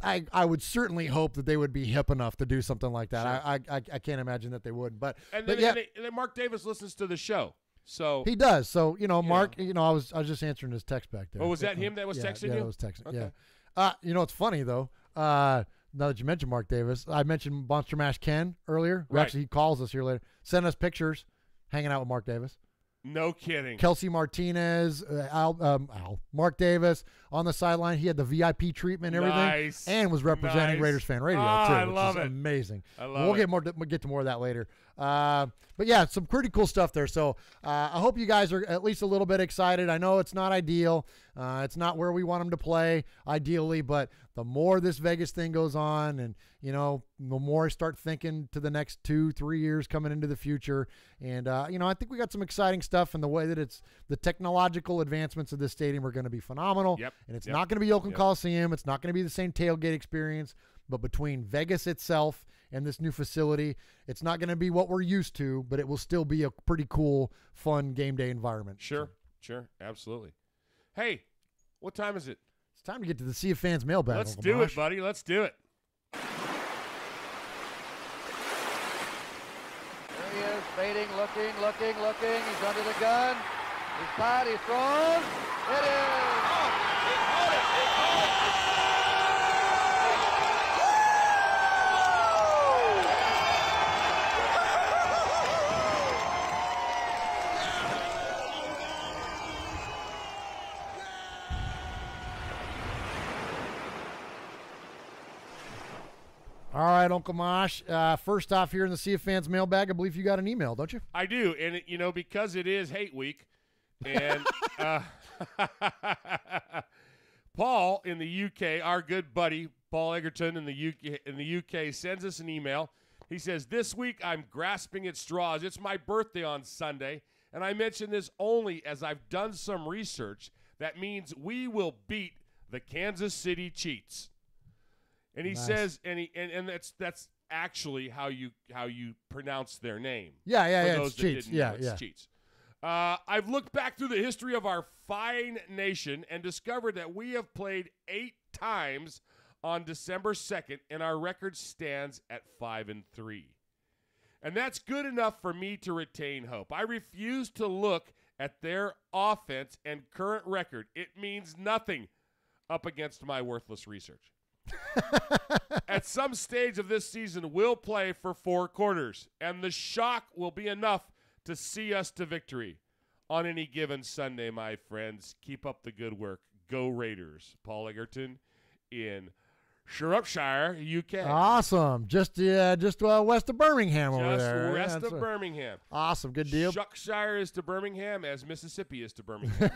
I would certainly hope that they would be hip enough to do something like that. Sure. I can't imagine that they wouldn't. But then Mark Davis listens to the show. So he does. So, you know, Mark, you know, I was just answering his text back there. Oh, was that him that was texting you? Yeah, that was texting. Okay. Yeah. You know, it's funny, though. Now that you mentioned Mark Davis, I mentioned Monster Mash Ken earlier. Right. Actually, he calls us here later. Send us pictures hanging out with Mark Davis. No kidding. Kelsey Martinez, Mark Davis on the sideline. He had the VIP treatment and everything. Nice. And was representing Raiders Fan Radio, too. I love it. Amazing. I love we'll it. We'll get to more of that later. But, yeah, some pretty cool stuff there. So I hope you guys are at least a little bit excited. I know it's not ideal. It's not where we want them to play, ideally. But the more this Vegas thing goes on and, you know, the more I start thinking to the next 2-3 years coming into the future. And, you know, I think we got some exciting stuff, and the way that the technological advancements of this stadium are going to be phenomenal. Yep. And it's not going to be Oakland Coliseum. It's not going to be the same tailgate experience. But between Vegas itself and this new facility, it's not going to be what we're used to, but it will still be a pretty cool, fun game day environment. Sure, absolutely. Hey, what time is it? It's time to get to the Sea of Fans mailbag. Let's Uncle do Mosh. it, buddy. Let's do it. There he is, baiting, looking. He's under the gun. He's caught, he throws. It is. All right, Uncle Mosh. First off, here in the Sea of Fans mailbag, I believe you got an email, don't you? I do, and you know, because it is Hate Week, and Paul in the UK, our good buddy Paul Egerton in the UK, sends us an email. He says, "This week I'm grasping at straws. It's my birthday on Sunday, and I mention this only as I've done some research. That means we will beat the Kansas City Cheats." And he says, and that's actually how you pronounce their name. Yeah. For those It's that Cheats. didn't know, it's Cheats. I've looked back through the history of our fine nation and discovered that we have played 8 times on December 2nd, and our record stands at 5-3. And that's good enough for me to retain hope. I refuse to look at their offense and current record. It means nothing up against my worthless research. At some stage of this season, we'll play for 4 quarters, and the shock will be enough to see us to victory. On any given Sunday, my friends, keep up the good work. Go Raiders. Paul Egerton in Shropshire, UK. Awesome. Just west of Birmingham over there. Just west of Birmingham. Awesome. Good deal. Shropshire is to Birmingham as Mississippi is to Birmingham.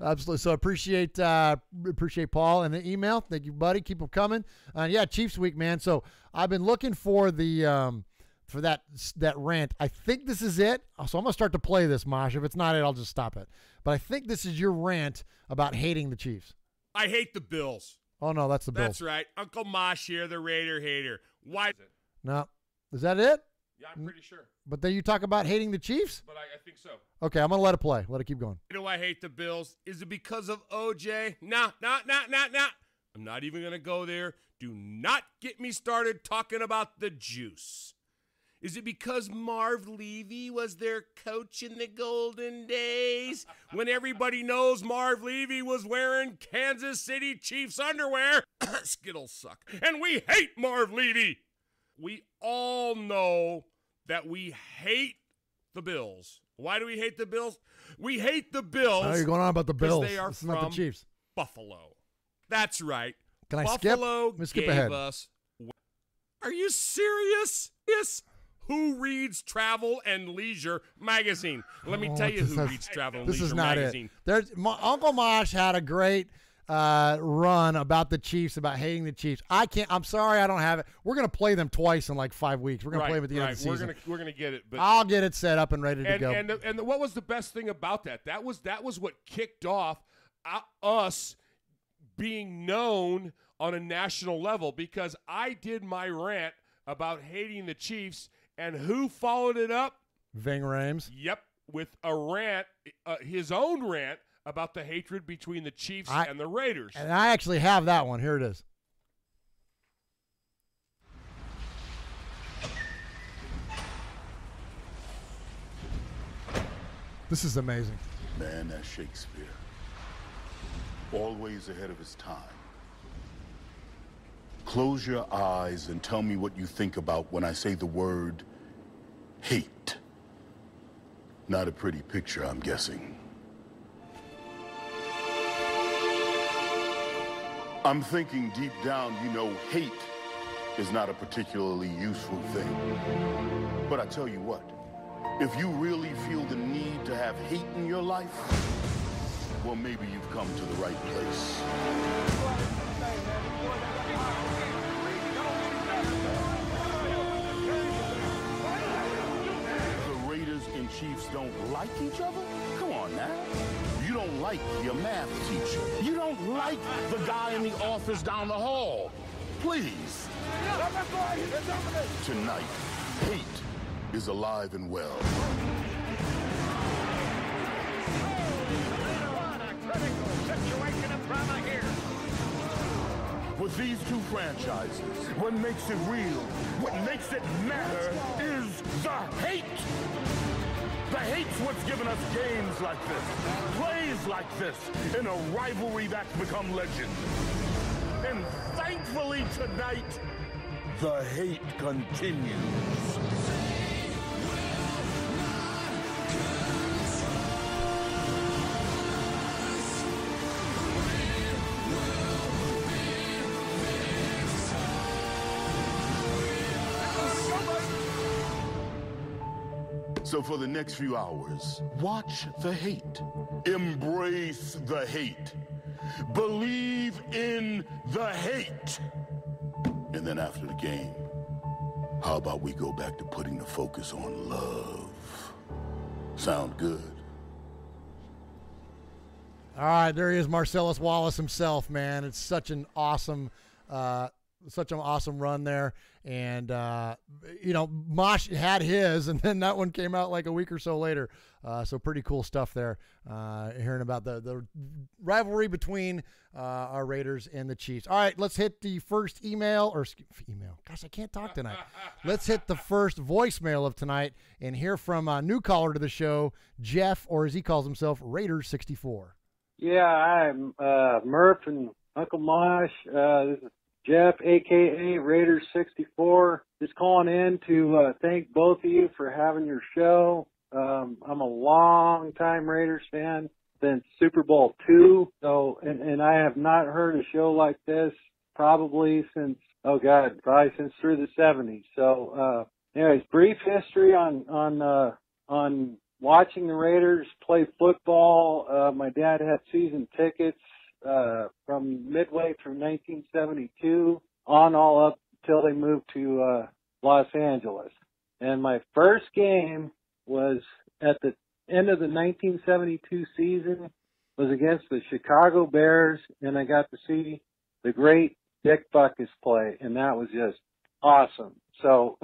Absolutely. So appreciate Paul and the email. Thank you, buddy. Keep them coming. Yeah, Chiefs week, man. So I've been looking for the for that rant. I think this is it. So I'm going to start to play this, Mosh. If it's not it, I'll just stop it. But I think this is your rant about hating the Chiefs. I hate the Bills. Oh, no, that's the Bills. That's right. Uncle Mosh here, the Raider hater. Why? No. Is that it? Yeah, I'm pretty sure. But then you talk about hating the Chiefs? But I think so. Okay, I'm going to let it play. Let it keep going. You know why I hate the Bills? Is it because of OJ? Nah. I'm not even going to go there. Do not get me started talking about the juice. Is it because Marv Levy was their coach in the golden days? When everybody knows Marv Levy was wearing Kansas City Chiefs underwear? Skittles suck. And we hate Marv Levy. We all know that we hate the Bills. Why do we hate the Bills? We hate the Bills. Oh, you're going on about the Bills. They are from not the Chiefs. Buffalo. That's right. Can I Buffalo skip gave ahead. us. Are you serious? Yes. Who reads Travel and Leisure magazine? Let me tell you who reads Travel and Leisure magazine. This is not it. Uncle Mosh had a great run about the Chiefs, about hating the Chiefs. I'm sorry I don't have it. We're going to play them twice in like 5 weeks. We're going to play them at the end of the season. We're gonna get it. But I'll get it set up and ready to go. And what was the best thing about that? That was what kicked off us being known on a national level, because I did my rant about hating the Chiefs. And who followed it up? Ving Rhames. Yep, with a rant, his own rant about the hatred between the Chiefs and the Raiders. And I actually have that one. Here it is. This is amazing. Man, that's Shakespeare. Always ahead of his time. Close your eyes and tell me what you think about when I say the word hate. Not a pretty picture, I'm guessing. I'm thinking deep down, hate is not a particularly useful thing. But I tell you what, if you really feel the need to have hate in your life, well, maybe you've come to the right place. And Chiefs don't like each other? Come on now. You don't like your math teacher. You don't like the guy in the office down the hall. Please. Tonight, hate is alive and well. A critical situation of drama here. With these two franchises, what makes it real, what makes it matter is the hate. The hate's what's given us games like this, plays like this, in a rivalry that's become legend. And thankfully tonight, the hate continues. So for the next few hours, watch the hate. Embrace the hate. Believe in the hate. And then after the game, how about we go back to putting the focus on love? Sound good? All right, there he is, Marcellus Wallace himself, man. It's such an awesome run there. And, Mosh had his, and then that one came out like a week or so later. So pretty cool stuff there, hearing about the rivalry between our Raiders and the Chiefs. All right, let's hit the first email. Gosh, I can't talk tonight. Let's hit the first voicemail of tonight and hear from a new caller to the show, Jeff, or as he calls himself, Raiders64. Yeah, I'm Murf and Uncle Mosh. This is Jeff, a.k.a. Raiders64. Just calling in to thank both of you for having your show. I'm a long-time Raiders fan since Super Bowl II, and I have not heard a show like this probably since, probably since through the 70s. So, anyways, brief history on watching the Raiders play football. My dad had season tickets from midway through 1972 on all up till they moved to Los Angeles. And my first game was at the end of the 1972 season, was against the Chicago Bears, and I got to see the great Dick Butkus play, and that was just awesome. So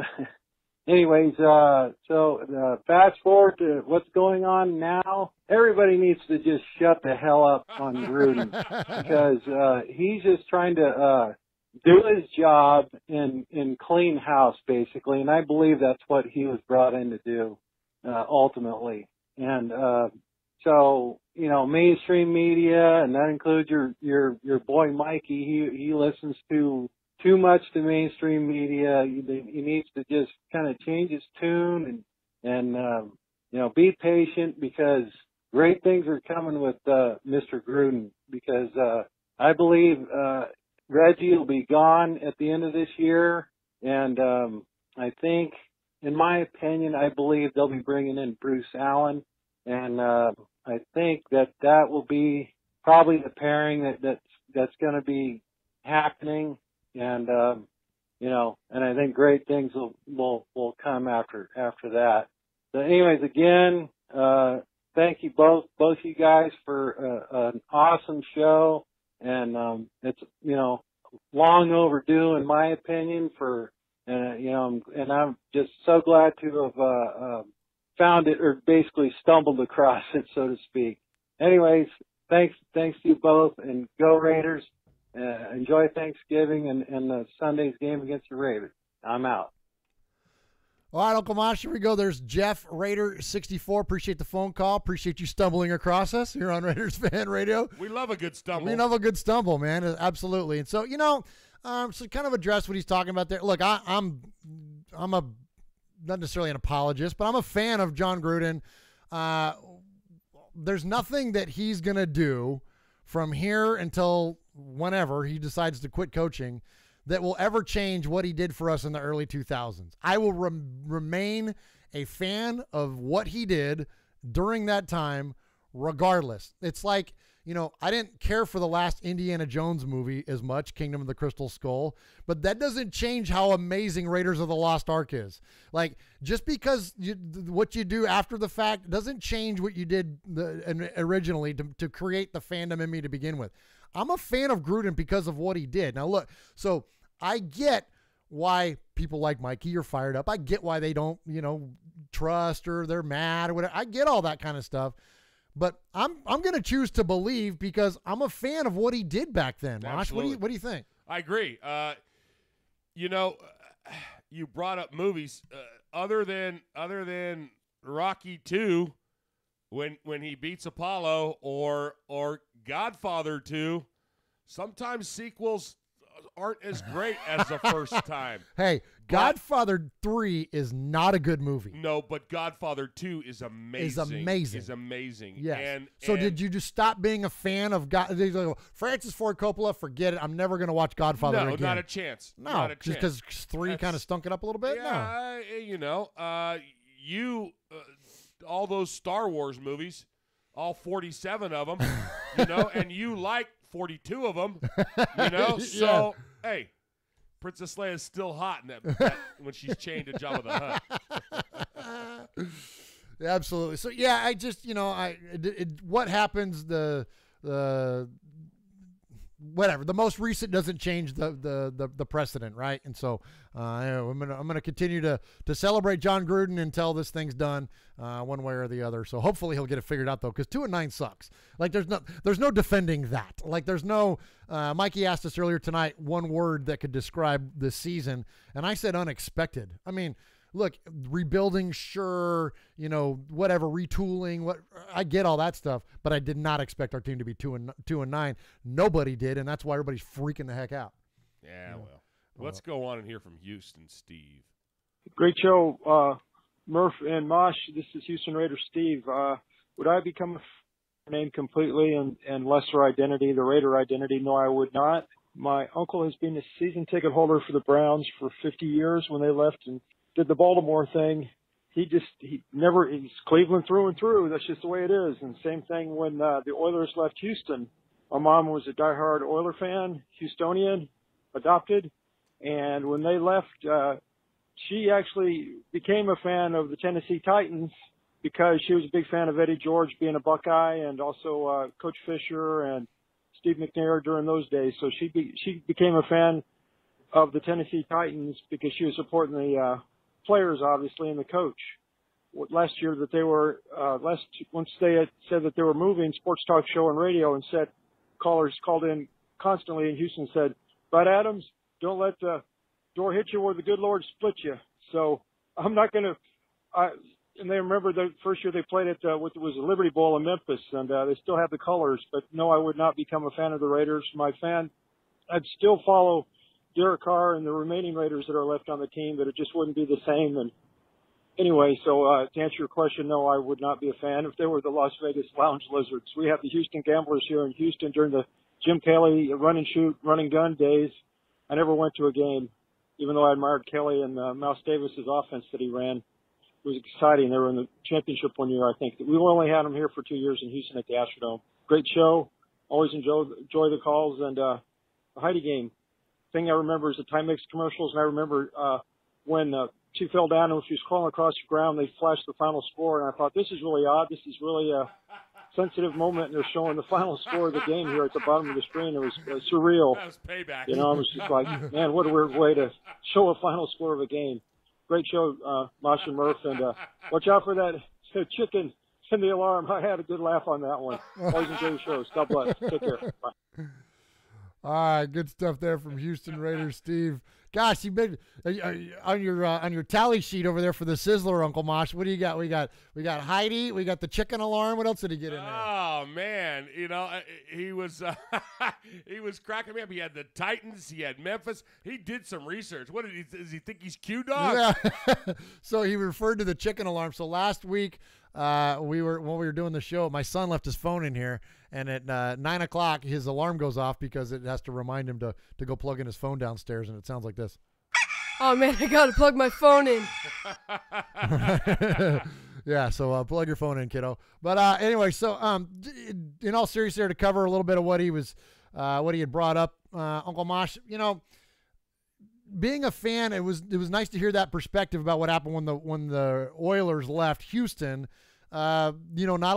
anyways, fast forward to what's going on now. Everybody needs to just shut the hell up on Gruden because he's just trying to do his job and clean house, basically. And I believe that's what he was brought in to do ultimately. And so, you know, mainstream media, and that includes your boy Mikey. He listens to too much to mainstream media. He needs to just kind of change his tune and you know, be patient because great things are coming with Mr. Gruden, because I believe Reggie will be gone at the end of this year, and I think, in my opinion, I believe they'll be bringing in Bruce Allen, and I think that will be probably the pairing that's going to be happening. And, you know, and I think great things will come after that. So anyways, again, thank you both you guys for an awesome show. And, it's, you know, long overdue in my opinion you know, and I'm just so glad to have, found it, or basically stumbled across it, so to speak. Anyways, thanks to you both, and go Raiders. Enjoy Thanksgiving and the Sunday's game against the Ravens. I'm out. All right, Uncle Mosh, here we go. There's Jeff, Raider64. Appreciate the phone call. Appreciate you stumbling across us here on Raiders Fan Radio. We love a good stumble. We love a good stumble, man. Absolutely. And so, you know, so kind of address what he's talking about there. Look, I'm not necessarily an apologist, but I'm a fan of John Gruden. There's nothing that he's going to do from here until whenever he decides to quit coaching that will ever change what he did for us in the early 2000s. I will remain a fan of what he did during that time, regardless. It's like, you know, I didn't care for the last Indiana Jones movie as much, Kingdom of the Crystal Skull, but that doesn't change how amazing Raiders of the Lost Ark is. Like, just because what you do after the fact doesn't change what you did originally to create the fandom in me to begin with. I'm a fan of Gruden because of what he did. Now, look, so I get why people like Mikey are fired up. I get why they don't, you know, trust or they're mad or whatever. I get all that kind of stuff. But I'm going to choose to believe because I'm a fan of what he did back then. Mosh, what do you think? I agree. You know, you brought up movies other than Rocky II, when he beats Apollo, or Godfather II. Sometimes sequels aren't as great as the first time. Hey, Godfather 3 is not a good movie. No, but Godfather 2 is amazing. Is amazing. Yes. So did you just stop being a fan of Francis Ford Coppola? Forget it. I'm never going to watch Godfather again. No, not a chance. No, not a just because 3 kind of stunk it up a little bit? Yeah, no. You know, all those Star Wars movies, all 47 of them, you know, and you like 42 of them, you know, so, hey, Princess Leia is still hot in that when she's chained to Jabba the Hutt. Absolutely. So, yeah, I just, you know, what happens, whatever, the most recent doesn't change the precedent, right? And so I'm gonna continue to celebrate John Gruden until this thing's done, one way or the other. So hopefully he'll get it figured out, though, because 2-9 sucks. Like, there's no defending that. Like, there's no Mikey asked us earlier tonight one word that could describe this season, and I said unexpected. I mean, look, rebuilding, sure, you know, whatever, retooling, I get all that stuff, but I did not expect our team to be 2-9. Nobody did, and that's why everybody's freaking the heck out. Yeah, well. Let's go on and hear from Houston, Steve. Great show, Murf and Mosh. This is Houston Raiders Steve. Would I become a name completely and lesser identity, the Raider identity? No, I would not. My uncle has been a season ticket holder for the Browns for 50 years when they left and did the Baltimore thing. He's Cleveland through and through. That's just the way it is. And same thing when the Oilers left Houston. My mom was a diehard Oiler fan, Houstonian, adopted. And when they left, she actually became a fan of the Tennessee Titans because she was a big fan of Eddie George being a Buckeye and also Coach Fisher and Steve McNair during those days. So she became a fan of the Tennessee Titans because she was supporting the players, obviously, and the coach. Last year that they were, once they had said that they were moving, Sports Talk Show and radio, and said, callers called in constantly in Houston said, Bud Adams, don't let the door hit you or the good Lord split you. So I'm not going to, and they remember the first year they played at what was the Liberty Bowl in Memphis, and they still have the colors. But no, I would not become a fan of the Raiders. I'd still follow Derek Carr and the remaining Raiders that are left on the team, but it just wouldn't be the same. And anyway, so to answer your question, no, I would not be a fan if they were the Las Vegas Lounge Lizards. We have the Houston Gamblers here in Houston during the Jim Kelly run and shoot, run and gun days. I never went to a game, even though I admired Kelly and Mouse Davis's offense that he ran. It was exciting. They were in the championship one year, I think. We only had them here for 2 years in Houston at the Astrodome. Great show. Always enjoy the calls. And the Heidi game. Thing I remember is the Timex commercials, and I remember when she fell down and she was crawling across the ground, they flashed the final score, and I thought, this is really odd. This is really a sensitive moment, and they're showing the final score of the game here at the bottom of the screen. It was surreal. That was payback. You know, I was just like, man, what a weird way to show a final score of a game. Great show, Mosh and Murf, and watch out for that chicken in the alarm. I had a good laugh on that one. Always enjoy the shows. God bless. Take care. Bye. All right, good stuff there from Houston Raiders, Steve. Gosh, you been on your tally sheet over there for the Sizzler, Uncle Mosh. What do you got? We got Heidi. We got the chicken alarm. What else did he get in there? Oh man, he was he was cracking me up. He had the Titans. He had Memphis. He did some research. What does he think he's Q-Dog? Yeah. So he referred to the chicken alarm. So last week when we were doing the show, my son left his phone in here, and at 9 o'clock his alarm goes off because it has to remind him to go plug in his phone downstairs, and it sounds like this. Oh man, I gotta plug my phone in. Yeah, so plug your phone in, kiddo. But anyway, so in all seriousness, there to cover a little bit of what he had brought up, Uncle Mosh. Being a fan, it was nice to hear that perspective about what happened when the Oilers left Houston. Not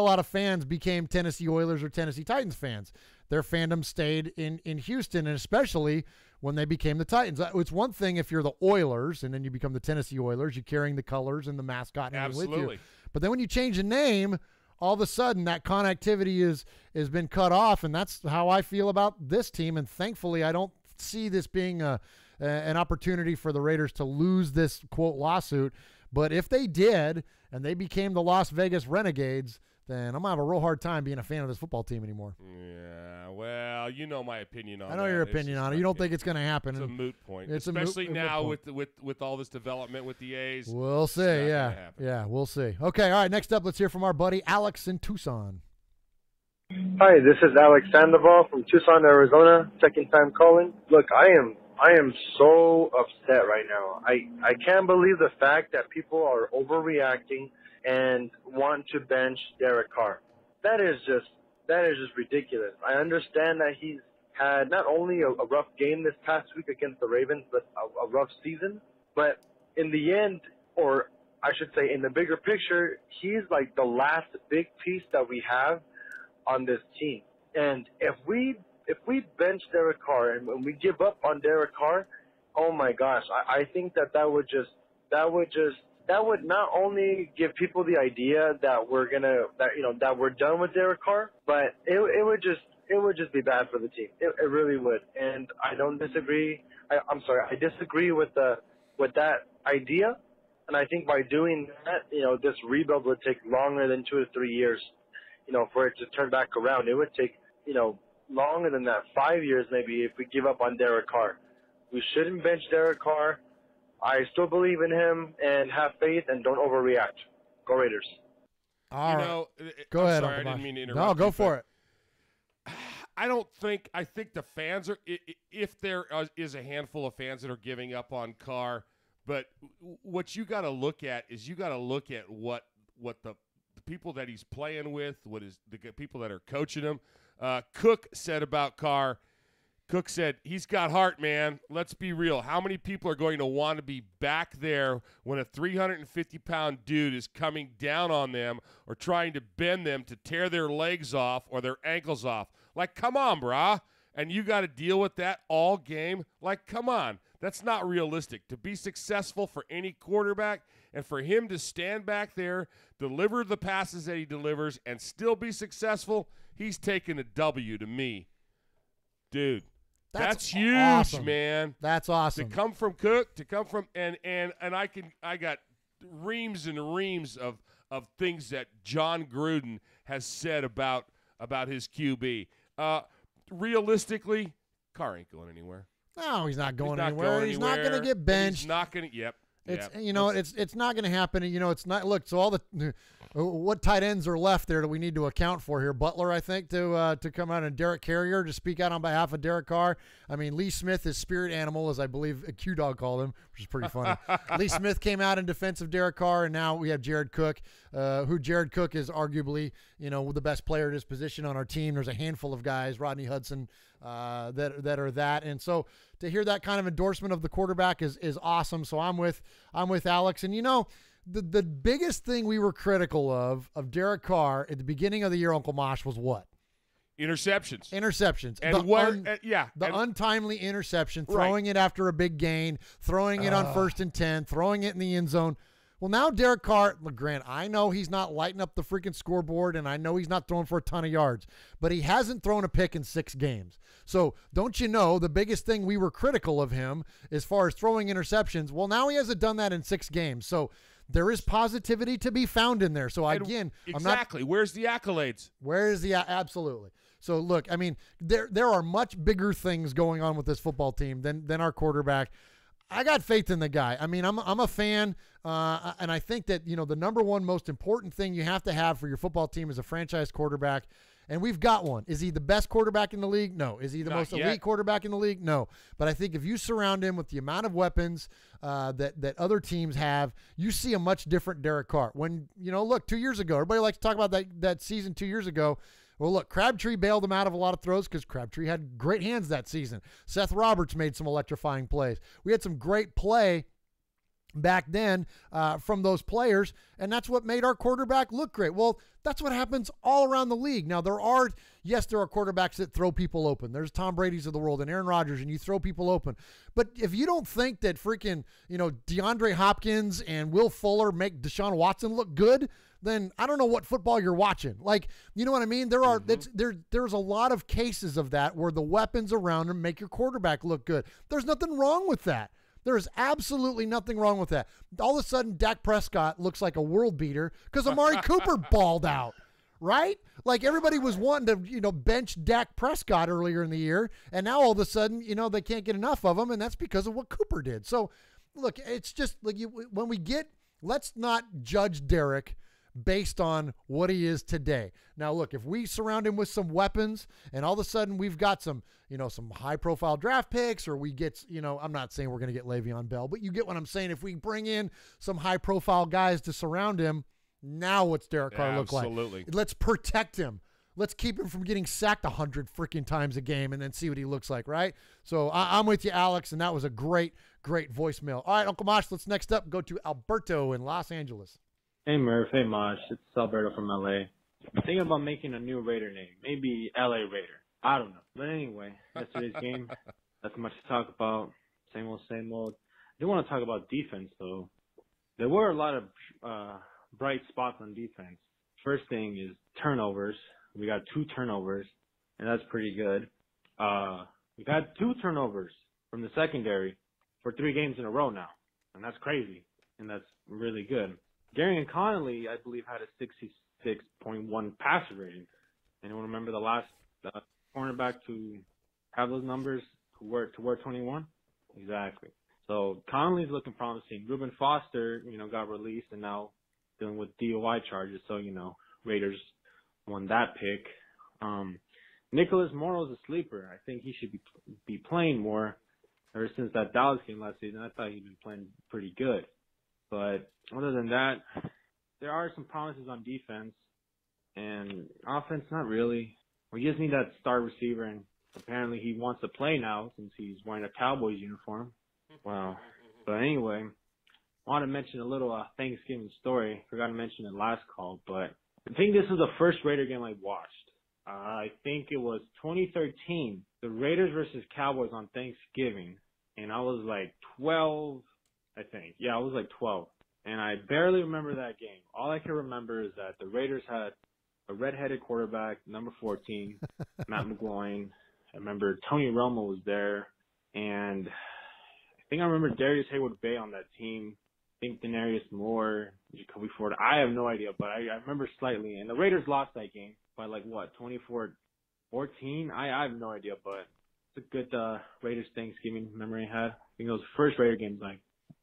a lot of fans became Tennessee Oilers or Tennessee Titans fans. Their fandom stayed in Houston, and especially when they became the Titans. It's one thing if you're the Oilers and then you become the Tennessee Oilers, you're carrying the colors and the mascot and with you. But then when you change the name, all of a sudden that connectivity has been cut off, and that's how I feel about this team. And thankfully, I don't see this being an opportunity for the Raiders to lose this, quote, lawsuit. But if they did and they became the Las Vegas Renegades, then I'm going to have a real hard time being a fan of this football team anymore. Yeah, well, you know my opinion on that. I know your opinion on it. You don't think it's going to happen. It's a moot point, especially now with all this development with the A's. We'll see, yeah, we'll see. Okay, all right, next up, let's hear from our buddy Alex in Tucson. Hi, this is Alex Sandoval from Tucson, Arizona, second time calling. Look, I am so upset right now. I can't believe the fact that people are overreacting and want to bench Derek Carr. That is just ridiculous. I understand that he's had not only a rough game this past week against the Ravens, but a rough season. But in the end, or I should say in the bigger picture, he's like the last big piece that we have on this team. And if we bench Derek Carr and when we give up on Derek Carr, oh my gosh, I think that would not only give people the idea that that we're done with Derek Carr, but it would just be bad for the team. It really would. And I don't disagree. I disagree with that idea. And I think by doing that, this rebuild would take longer than 2 to 3 years, for it to turn back around. It would take, longer than that, 5 years maybe, if we give up on Derek Carr. We shouldn't bench Derek Carr. I still believe in him, and have faith and don't overreact. Go Raiders. All right. Go I'm ahead, sorry, Uncle I didn't Mosh. mean to interrupt. No, go you, for it. I think the fans are, if there is a handful of fans that are giving up on Carr, but what you got to look at is what the people that he's playing with, what is the people that are coaching him. Cook said about Carr. Cook said, he's got heart, man. Let's be real. How many people are going to want to be back there when a 350-pound dude is coming down on them or trying to bend them to tear their legs off or their ankles off? Like, come on, brah. And you got to deal with that all game? Like, come on. That's not realistic. To be successful for any quarterback and for him to stand back there, deliver the passes that he delivers, and still be successful, he's taking a W to me. Dude. That's huge, awesome. man. That's awesome. To come from Cook, and I got reams and reams of things that John Gruden has said about his QB. Realistically, Carr ain't going anywhere. No, he's not going anywhere. He's not going to get benched. He's not going to. Yep. It's it's not going to happen. It's not. Look, so all the what tight ends are left there that we need to account for here? Butler, I think, to come out, and Derek Carrier to speak out on behalf of Derek Carr. I mean, Lee Smith is spirit animal, as I believe a Q-Dog called him, which is pretty funny. Lee Smith came out in defense of Derek Carr, and now we have Jared Cook, who Jared Cook is arguably the best player at his position on our team. There's a handful of guys, Rodney Hudson, that are that, and so to hear that kind of endorsement of the quarterback is awesome. So I'm with Alex, and the biggest thing we were critical of Derek Carr at the beginning of the year, Uncle Mosh, was what? Interceptions. And the untimely interception, throwing it after a big gain, throwing it on 1st and 10, throwing it in the end zone. Well, now Derek Carr, Grant, I know he's not lighting up the freaking scoreboard, and I know he's not throwing for a ton of yards, but he hasn't thrown a pick in 6 games. So don't you know the biggest thing we were critical of him as far as throwing interceptions? Well, now he hasn't done that in 6 games. So there is positivity to be found in there. So again, exactly. Where's the accolades? Where is the absolutely? So look, I mean, there are much bigger things going on with this football team than our quarterback. I got faith in the guy. I mean, I'm a fan, and I think that the number one most important thing you have to have for your football team is a franchise quarterback, and we've got one. Is he the best quarterback in the league? No. Is he the most elite quarterback in the league? No. But I think if you surround him with the amount of weapons that other teams have, you see a much different Derek Carr. When look, 2 years ago, everybody likes to talk about that season 2 years ago. Well, look, Crabtree bailed him out of a lot of throws because Crabtree had great hands that season. Seth Roberts made some electrifying plays. We had some great play back then from those players, and that's what made our quarterback look great. Well, that's what happens all around the league. Now, there are quarterbacks that throw people open. There's Tom Brady's of the world and Aaron Rodgers, and you throw people open. But if you don't think that freaking, DeAndre Hopkins and Will Fuller make Deshaun Watson look good, then I don't know what football you're watching. Like, you know what I mean? There's a lot of cases of that where the weapons around him make your quarterback look good. There's nothing wrong with that. There is absolutely nothing wrong with that. All of a sudden, Dak Prescott looks like a world beater because Amari Cooper balled out, right? Like everybody was wanting to, bench Dak Prescott earlier in the year, and now all of a sudden, they can't get enough of him, and that's because of what Cooper did. So, look, it's just like let's not judge Derek based on what he is today. Now, look, if we surround him with some weapons and all of a sudden we've got some high-profile draft picks, or we get, I'm not saying we're going to get Le'Veon Bell, but you get what I'm saying. If we bring in some high-profile guys to surround him, now what's Derek Carr look like? Absolutely. Let's protect him. Let's keep him from getting sacked 100 freaking times a game and then see what he looks like, right? So I'm with you, Alex, and that was a great voicemail. All right, Uncle Mosh, let's next up go to Alberto in Los Angeles. Hey Murf, hey Mosh, it's Alberto from LA. I'm thinking about making a new Raider name, maybe LA Raider. I don't know. But anyway, yesterday's game, not much to talk about. Same old. I do want to talk about defense though. There were a lot of bright spots on defense. First thing is turnovers. We got 2 turnovers, and that's pretty good. We've had 2 turnovers from the secondary for 3 games in a row now, and that's crazy, and that's really good. Gary and Connolly, I believe, had a 66.1 passer rating. Anyone remember the last cornerback to have those numbers to wear 21? Exactly. So Conley's looking promising. Reuben Foster, got released and now dealing with DOI charges. So, Raiders won that pick. Nicholas Morrow's a sleeper. I think he should be playing more. Ever since that Dallas game last season, I thought he'd been playing pretty good. But other than that, there are some promises on defense. And offense, not really. We just need that star receiver, and apparently he wants to play now since he's wearing a Cowboys uniform. Wow. But anyway, I want to mention a little Thanksgiving story. Forgot to mention it last call, but I think this was the first Raider game I watched. I think it was 2013, the Raiders versus Cowboys on Thanksgiving, and I was like 12, I think. Yeah, I was like 12, and I barely remember that game. All I can remember is that the Raiders had a red-headed quarterback, number 14, Matt McGloin. I remember Tony Romo was there, and I think I remember Darius Hayward-Bay on that team. I think Denarius Moore, Jacoby Ford. I have no idea, but I remember slightly. And the Raiders lost that game by 24-14? I have no idea, but it's a good Raiders Thanksgiving memory I had. I think it was the first Raider games I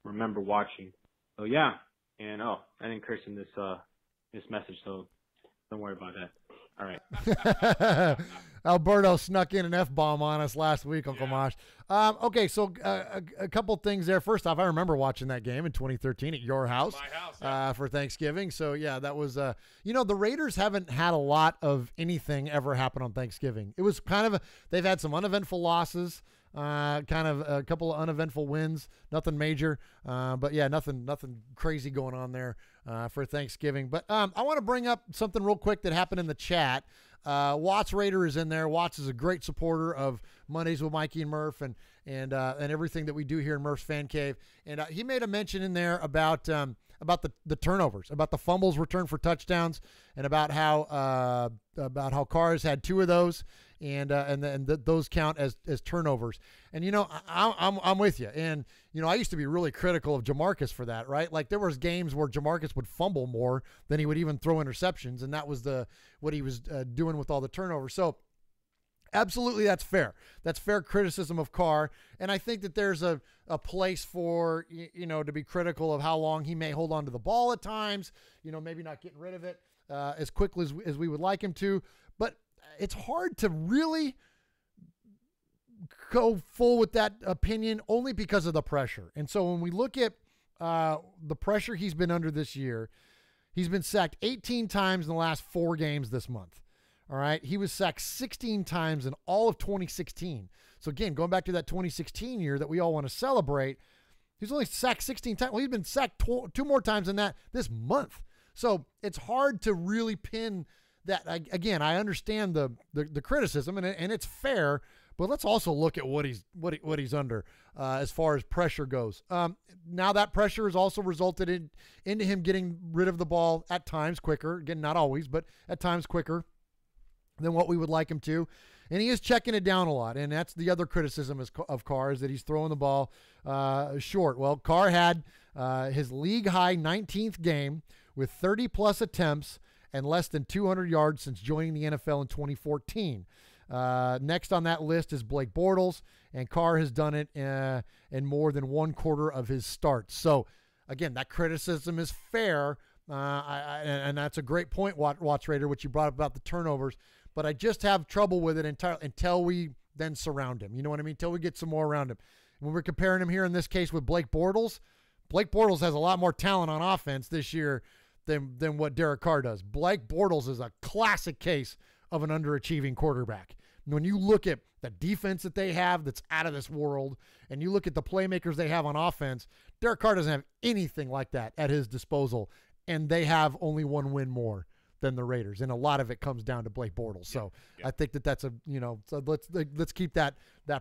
remember watching. So yeah, and I didn't curse in this message, so don't worry about that. All right. Alberto snuck in an F-bomb on us last week, Uncle Mosh. Okay, so a couple things there. First off, I remember watching that game in 2013 at your house, for Thanksgiving. So, yeah, that was, the Raiders haven't had a lot of anything ever happen on Thanksgiving. It was kind of, they've had some uneventful losses, kind of a couple of uneventful wins, nothing major. But, yeah, nothing crazy going on there for Thanksgiving. But I want to bring up something real quick that happened in the chat. Watts Raider is in there. Watts is a great supporter of Mondays with Mikey and Murph and everything that we do here in Murph's Fan Cave. And he made a mention in there about the turnovers, about the fumbles returned for touchdowns, and about how Carr's had 2 of those, and those count as turnovers. And I'm with you. And I used to be really critical of Jamarcus for that, right? Like there was games where Jamarcus would fumble more than he would even throw interceptions, and that was what he was doing with all the turnovers. So absolutely, that's fair. That's fair criticism of Carr, and I think that there's a place for to be critical of how long he may hold on to the ball at times. Maybe not getting rid of it as quickly as we would like him to, but it's hard to really go full with that opinion only because of the pressure. And so when we look at the pressure he's been under this year, he's been sacked 18 times in the last 4 games this month. All right. He was sacked 16 times in all of 2016. So again, going back to that 2016 year that we all want to celebrate, he's only sacked 16 times. Well, he's been sacked 2 more times than that this month. So it's hard to really pin that. Again, I understand the criticism and it's fair, but let's also look at what he's under as far as pressure goes. Now that pressure has also resulted into him getting rid of the ball at times quicker. Again, not always, but at times quicker than what we would like him to. And he is checking it down a lot. And that's the other criticism of Carr, is that he's throwing the ball short. Well, Carr had his league-high 19th game with 30-plus attempts and less than 200 yards since joining the NFL in 2014. Next on that list is Blake Bortles, and Carr has done it in more than 1/4 of his starts. So, again, that criticism is fair, and that's a great point, Watts Raider, which you brought up about the turnovers. But I just have trouble with it until we then surround him. You know what I mean? Until we get some more around him. When we're comparing him here in this case with Blake Bortles has a lot more talent on offense this year than what Derek Carr does. Blake Bortles is a classic case of an underachieving quarterback. When you look at the defense that they have that's out of this world, and you look at the playmakers they have on offense, Derek Carr doesn't have anything like that at his disposal, and they have only 1 win more than the Raiders, and a lot of it comes down to Blake Bortles. So I think that's so let's keep that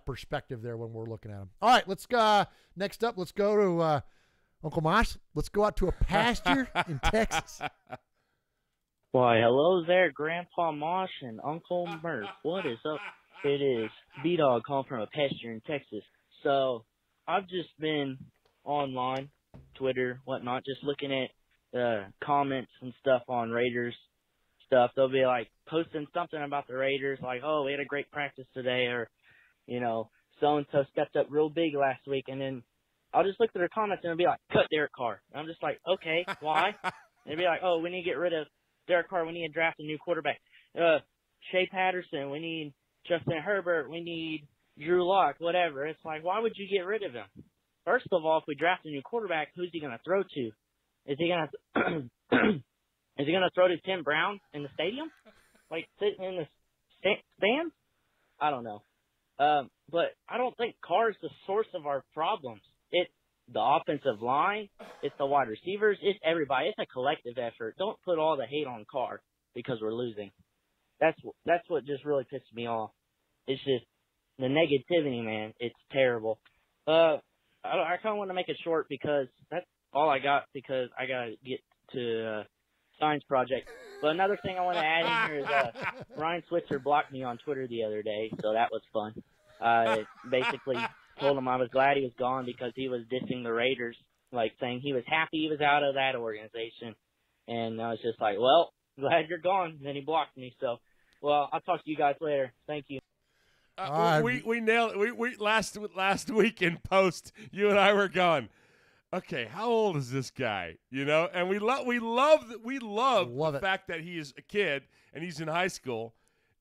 perspective there when we're looking at him. All right, let's go next up. Let's go to Uncle Mosh. Let's go out to a pasture in Texas. Why, hello there, Grandpa Mosh and Uncle Murph. What is up? It is B-Dog calling from a pasture in Texas. So I've just been online, Twitter, whatnot, just looking at comments and stuff on Raiders stuff. They'll be like posting something about the Raiders, like, oh, we had a great practice today, or so-and-so stepped up real big last week, and then I'll just look through the comments and it'll be like, cut Derek Carr. And I'm just like, okay, why? And it'll be like, oh, we need to get rid of Derek Carr. We need to draft a new quarterback. Shea Patterson, we need Justin Herbert, we need Drew Lock, whatever. It's like, why would you get rid of him? First of all, if we draft a new quarterback, who's he going to throw to? Is he going to is he going to throw to Tim Brown in the stadium? Like, sitting in the stands? I don't know. But I don't think Carr is the source of our problems. It's the offensive line. It's the wide receivers. It's everybody. It's a collective effort. Don't put all the hate on Carr because we're losing. That's what just really pissed me off. It's just the negativity, man. It's terrible. I kind of want to make it short because that's all I got because I got to get to science project. But another thing I want to add in here is Ryan Switzer blocked me on Twitter the other day, so that was fun. I basically told him I was glad he was gone because he was dissing the Raiders, like saying he was happy he was out of that organization. And I was just like, well, glad you're gone. And then he blocked me. So, well, I'll talk to you guys later. Thank you. We nailed it. We last week in post, you and I were going, okay, how old is this guy? You know, and we love the fact that he is a kid and he's in high school.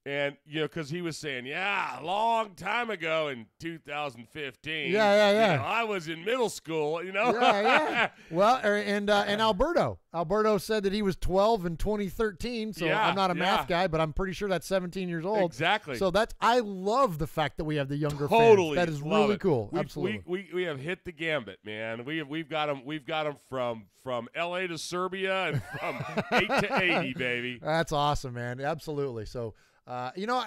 And, you know, because he was saying, yeah, a long time ago in 2015. Yeah. You know, I was in middle school, you know. Yeah. Well, and Alberto said that he was 12 in 2013. So I'm not a math guy, but I'm pretty sure that's 17 years old. Exactly. So I love the fact that we have the younger fans. That is really cool. Absolutely. We have hit the gambit, man. We've got them from LA to Serbia and from 8 to 80, baby. That's awesome, man. Absolutely. So. You know,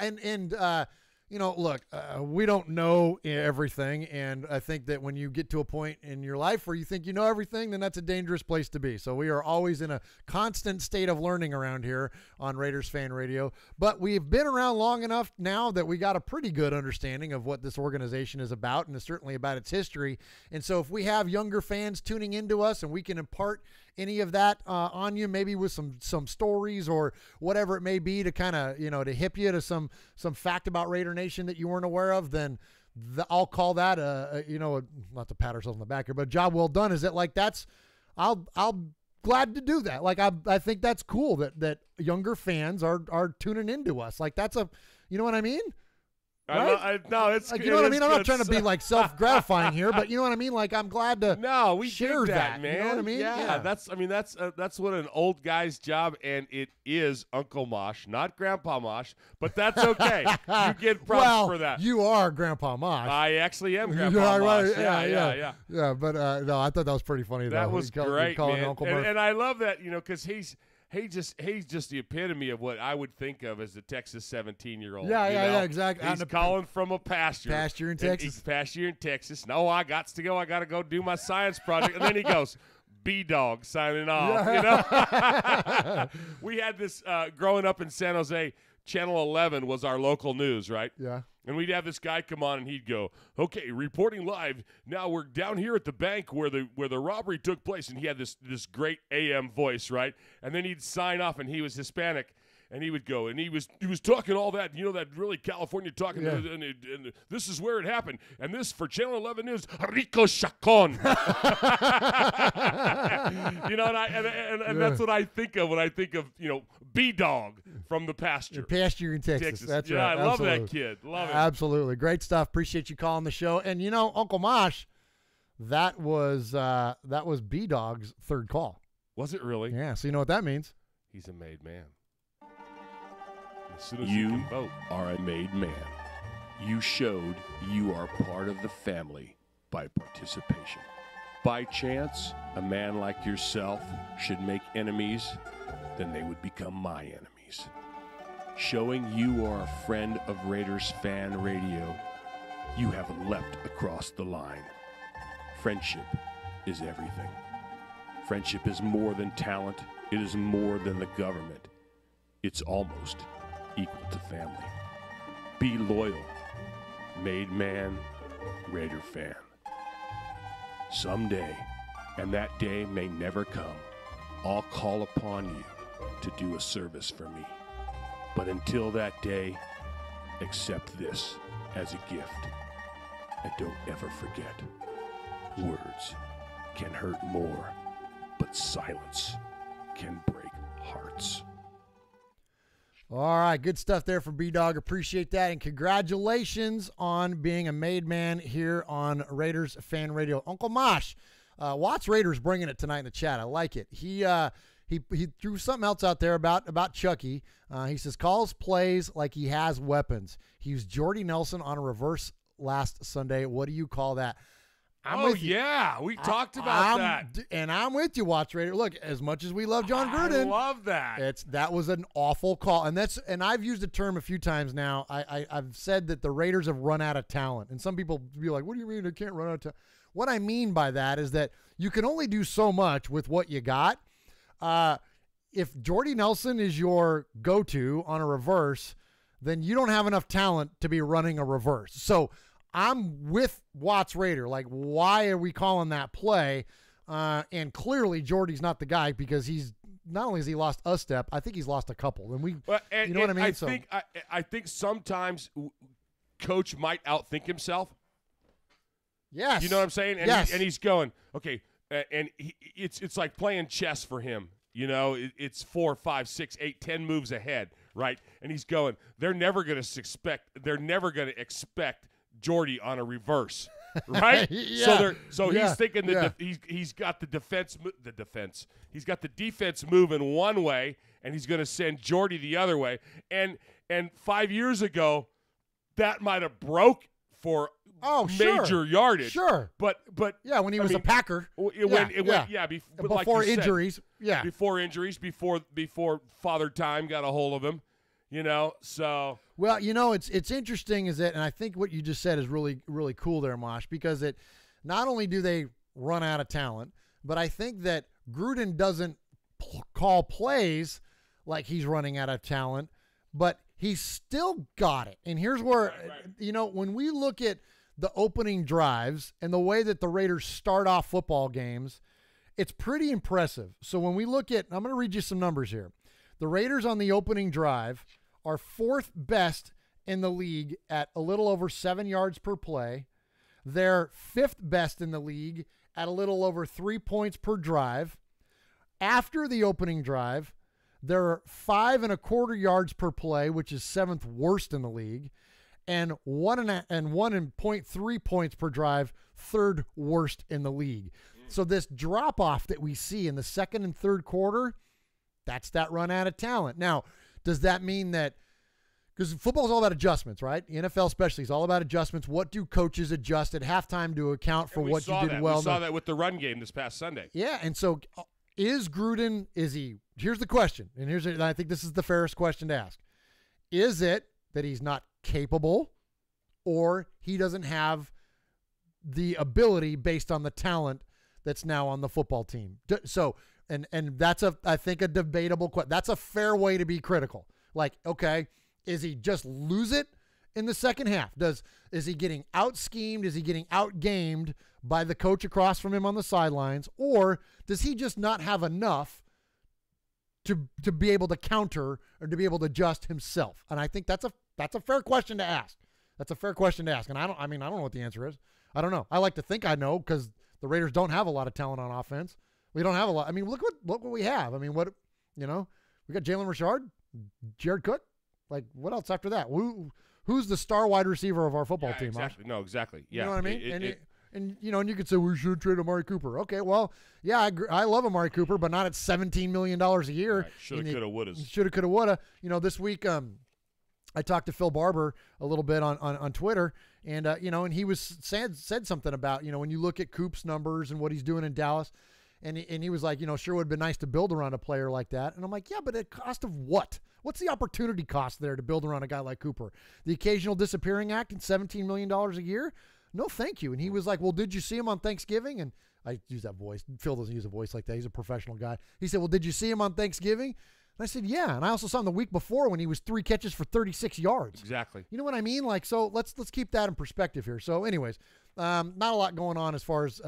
you know, look, we don't know everything, and I think that when you get to a point in your life where you think you know everything, then that's a dangerous place to be. So we are always in a constant state of learning around here on Raiders Fan Radio, but we've been around long enough now that we got a pretty good understanding of what this organization is about, and certainly about its history. And so if we have younger fans tuning into us and we can impart any of that on you, maybe with some stories or whatever it may be to kind of, you know, to hip you to some fact about Raider Nation that you weren't aware of, then I'll call that you know, not to pat ourselves on the back here, but a job well done. Is it like I'll glad to do that. Like I think that's cool that younger fans are tuning into us. Like that's you know what I mean? Right? No, it's like, you know what I mean. I'm not trying to be like self-gratifying here, but you know what I mean. Like I'm glad to share that, man. You know what I mean? Yeah. That's what an old guy's job, and it is Uncle Mosh, not Grandpa Mosh, but that's okay. You get props for that. You are Grandpa Mosh. I actually am Grandpa Mosh. Yeah. But no, I thought that was pretty funny. That was great, man. Uncle and I love that, you know, because he's just the epitome of what I would think of as a Texas 17-year-old. Yeah, exactly. He's calling from a pasture. Pasture in Texas. Pasture in Texas. No, I got to go. I got to go do my science project. And then he goes, B-Dog signing off. You know? We had this growing up in San Jose. Channel 11 was our local news, right? Yeah. And we'd have this guy come on, and he'd go, "Okay, reporting live. Now we're down here at the bank where the robbery took place." And he had this great AM voice, right? And then he'd sign off, and he was Hispanic, and he would go, and he was talking all that, you know, that really California talking, and this is where it happened, and this for Channel 11 News, Rico Chacon. You know, and that's what I think of when I think of, you know, B-Dog from the pasture. Pasture in Texas. That's right. I love that kid. Love it. Absolutely. Great stuff. Appreciate you calling the show. And, you know, Uncle Mosh, that was B-Dog's third call. Was it really? Yeah. So you know what that means? He's a made man. As soon as you can vote. Are a made man. You showed you are part of the family by participation. By chance, a man like yourself should make enemies, then they would become my enemies. Showing you are a friend of Raiders Fan Radio, you have leapt across the line. Friendship is everything. Friendship is more than talent. It is more than the government. It's almost equal to family. Be loyal. Made man, Raider fan. Someday, and that day may never come, I'll call upon you to do a service for me. But until that day, accept this as a gift. And don't ever forget, words can hurt more, but silence can break hearts. All right, good stuff there from B-Dog. Appreciate that, and congratulations on being a made man here on Raiders Fan Radio. Uncle Mosh, Watts Raiders bringing it tonight in the chat. I like it. He threw something else out there about Chucky. He says, calls plays like he has weapons. He used Jordy Nelson on a reverse last Sunday. What do you call that? We talked about that. And I'm with you, Watts Raider. Look, as much as we love John Gruden, I love that. That was an awful call. And I've used the term a few times now. I've said that the Raiders have run out of talent. And some people be like, what do you mean they can't run out of talent? What I mean by that is that you can only do so much with what you got. If Jordy Nelson is your go-to on a reverse, then you don't have enough talent to be running a reverse. So I'm with Watts Raider. Like, why are we calling that play? And clearly Jordy's not the guy, because he's not only has he lost a step, I think he's lost a couple. And you know what I mean? I think sometimes coach might outthink himself. Yes. You know what I'm saying? And yes. He's going, okay, and it's like playing chess for him. You know, it's 4, 5, 6, 8, 10 moves ahead, right? And he's going, they're never going to expect Jordy on a reverse, right? Yeah. So he's thinking that he's got the defense. He's got the defense moving one way, and he's going to send Jordy the other way. And 5 years ago, that might have broke for major yardage. Sure, but yeah, when he was a Packer, before injuries, before injuries, before Father Time got a hold of him. You know, so well, you know, it's interesting is that, and I think what you just said is really, really cool there, Mosh, because it not only do they run out of talent, but I think that Gruden doesn't call plays like he's running out of talent, but he's still got it. And here's where, you know, when we look at the opening drives and the way that the Raiders start off football games, it's pretty impressive. So when we look at, I'm going to read you some numbers here. The Raiders on the opening drive are 4th best in the league at a little over 7 yards per play. They're 5th best in the league at a little over 3 points per drive. After the opening drive, they're 5.25 yards per play, which is 7th worst in the league, and 1.3 points per drive, 3rd worst in the league. So this drop-off that we see in the second and third quarter, that's that run out of talent. Now, does that mean that, because football is all about adjustments, right? The NFL especially is all about adjustments. What do coaches adjust at halftime to account for what you did well? We saw that with the run game this past Sunday. Yeah, and so is Gruden, here's the question, and I think this is the fairest question to ask. Is it that he's not capable, or he doesn't have the ability based on the talent that's now on the football team? So, and that's I think a debatable question. That's a fair way to be critical. Like, okay, is he just lose it in the second half? Is he getting out-schemed? Is he getting out-gamed by the coach across from him on the sidelines? Or does he just not have enough to be able to counter or to be able to adjust himself? And I think that's a fair question to ask. That's a fair question to ask. And I don't know what the answer is. I don't know. I like to think I know, because the Raiders don't have a lot of talent on offense. We don't have a lot. I mean, look what we have. I mean, we got Jalen Richard, Jared Cook. Like, what else after that? Who's the star wide receiver of our football team? Exactly. No, exactly. Yeah. You know what I mean? And you could say we should trade Amari Cooper. Okay, well, yeah, I agree. I love Amari Cooper, but not at $17 million a year. Right. Shoulda, coulda, woulda. Shoulda, coulda, woulda. You know, this week I talked to Phil Barber a little bit on Twitter, and and he said something about, when you look at Coop's numbers and what he's doing in Dallas, and he was like, sure would have been nice to build around a player like that. And I'm like, yeah, but at cost of what? What's the opportunity cost there to build around a guy like Cooper? The occasional disappearing act and $17 million a year? No, thank you. And he was like, well, did you see him on Thanksgiving? And I use that voice. Phil doesn't use a voice like that. He's a professional guy. He said, well, did you see him on Thanksgiving? And I said, yeah. And I also saw him the week before when he was 3 catches for 36 yards. Exactly. You know what I mean? Like, so let's keep that in perspective here. So anyways, not a lot going on as far as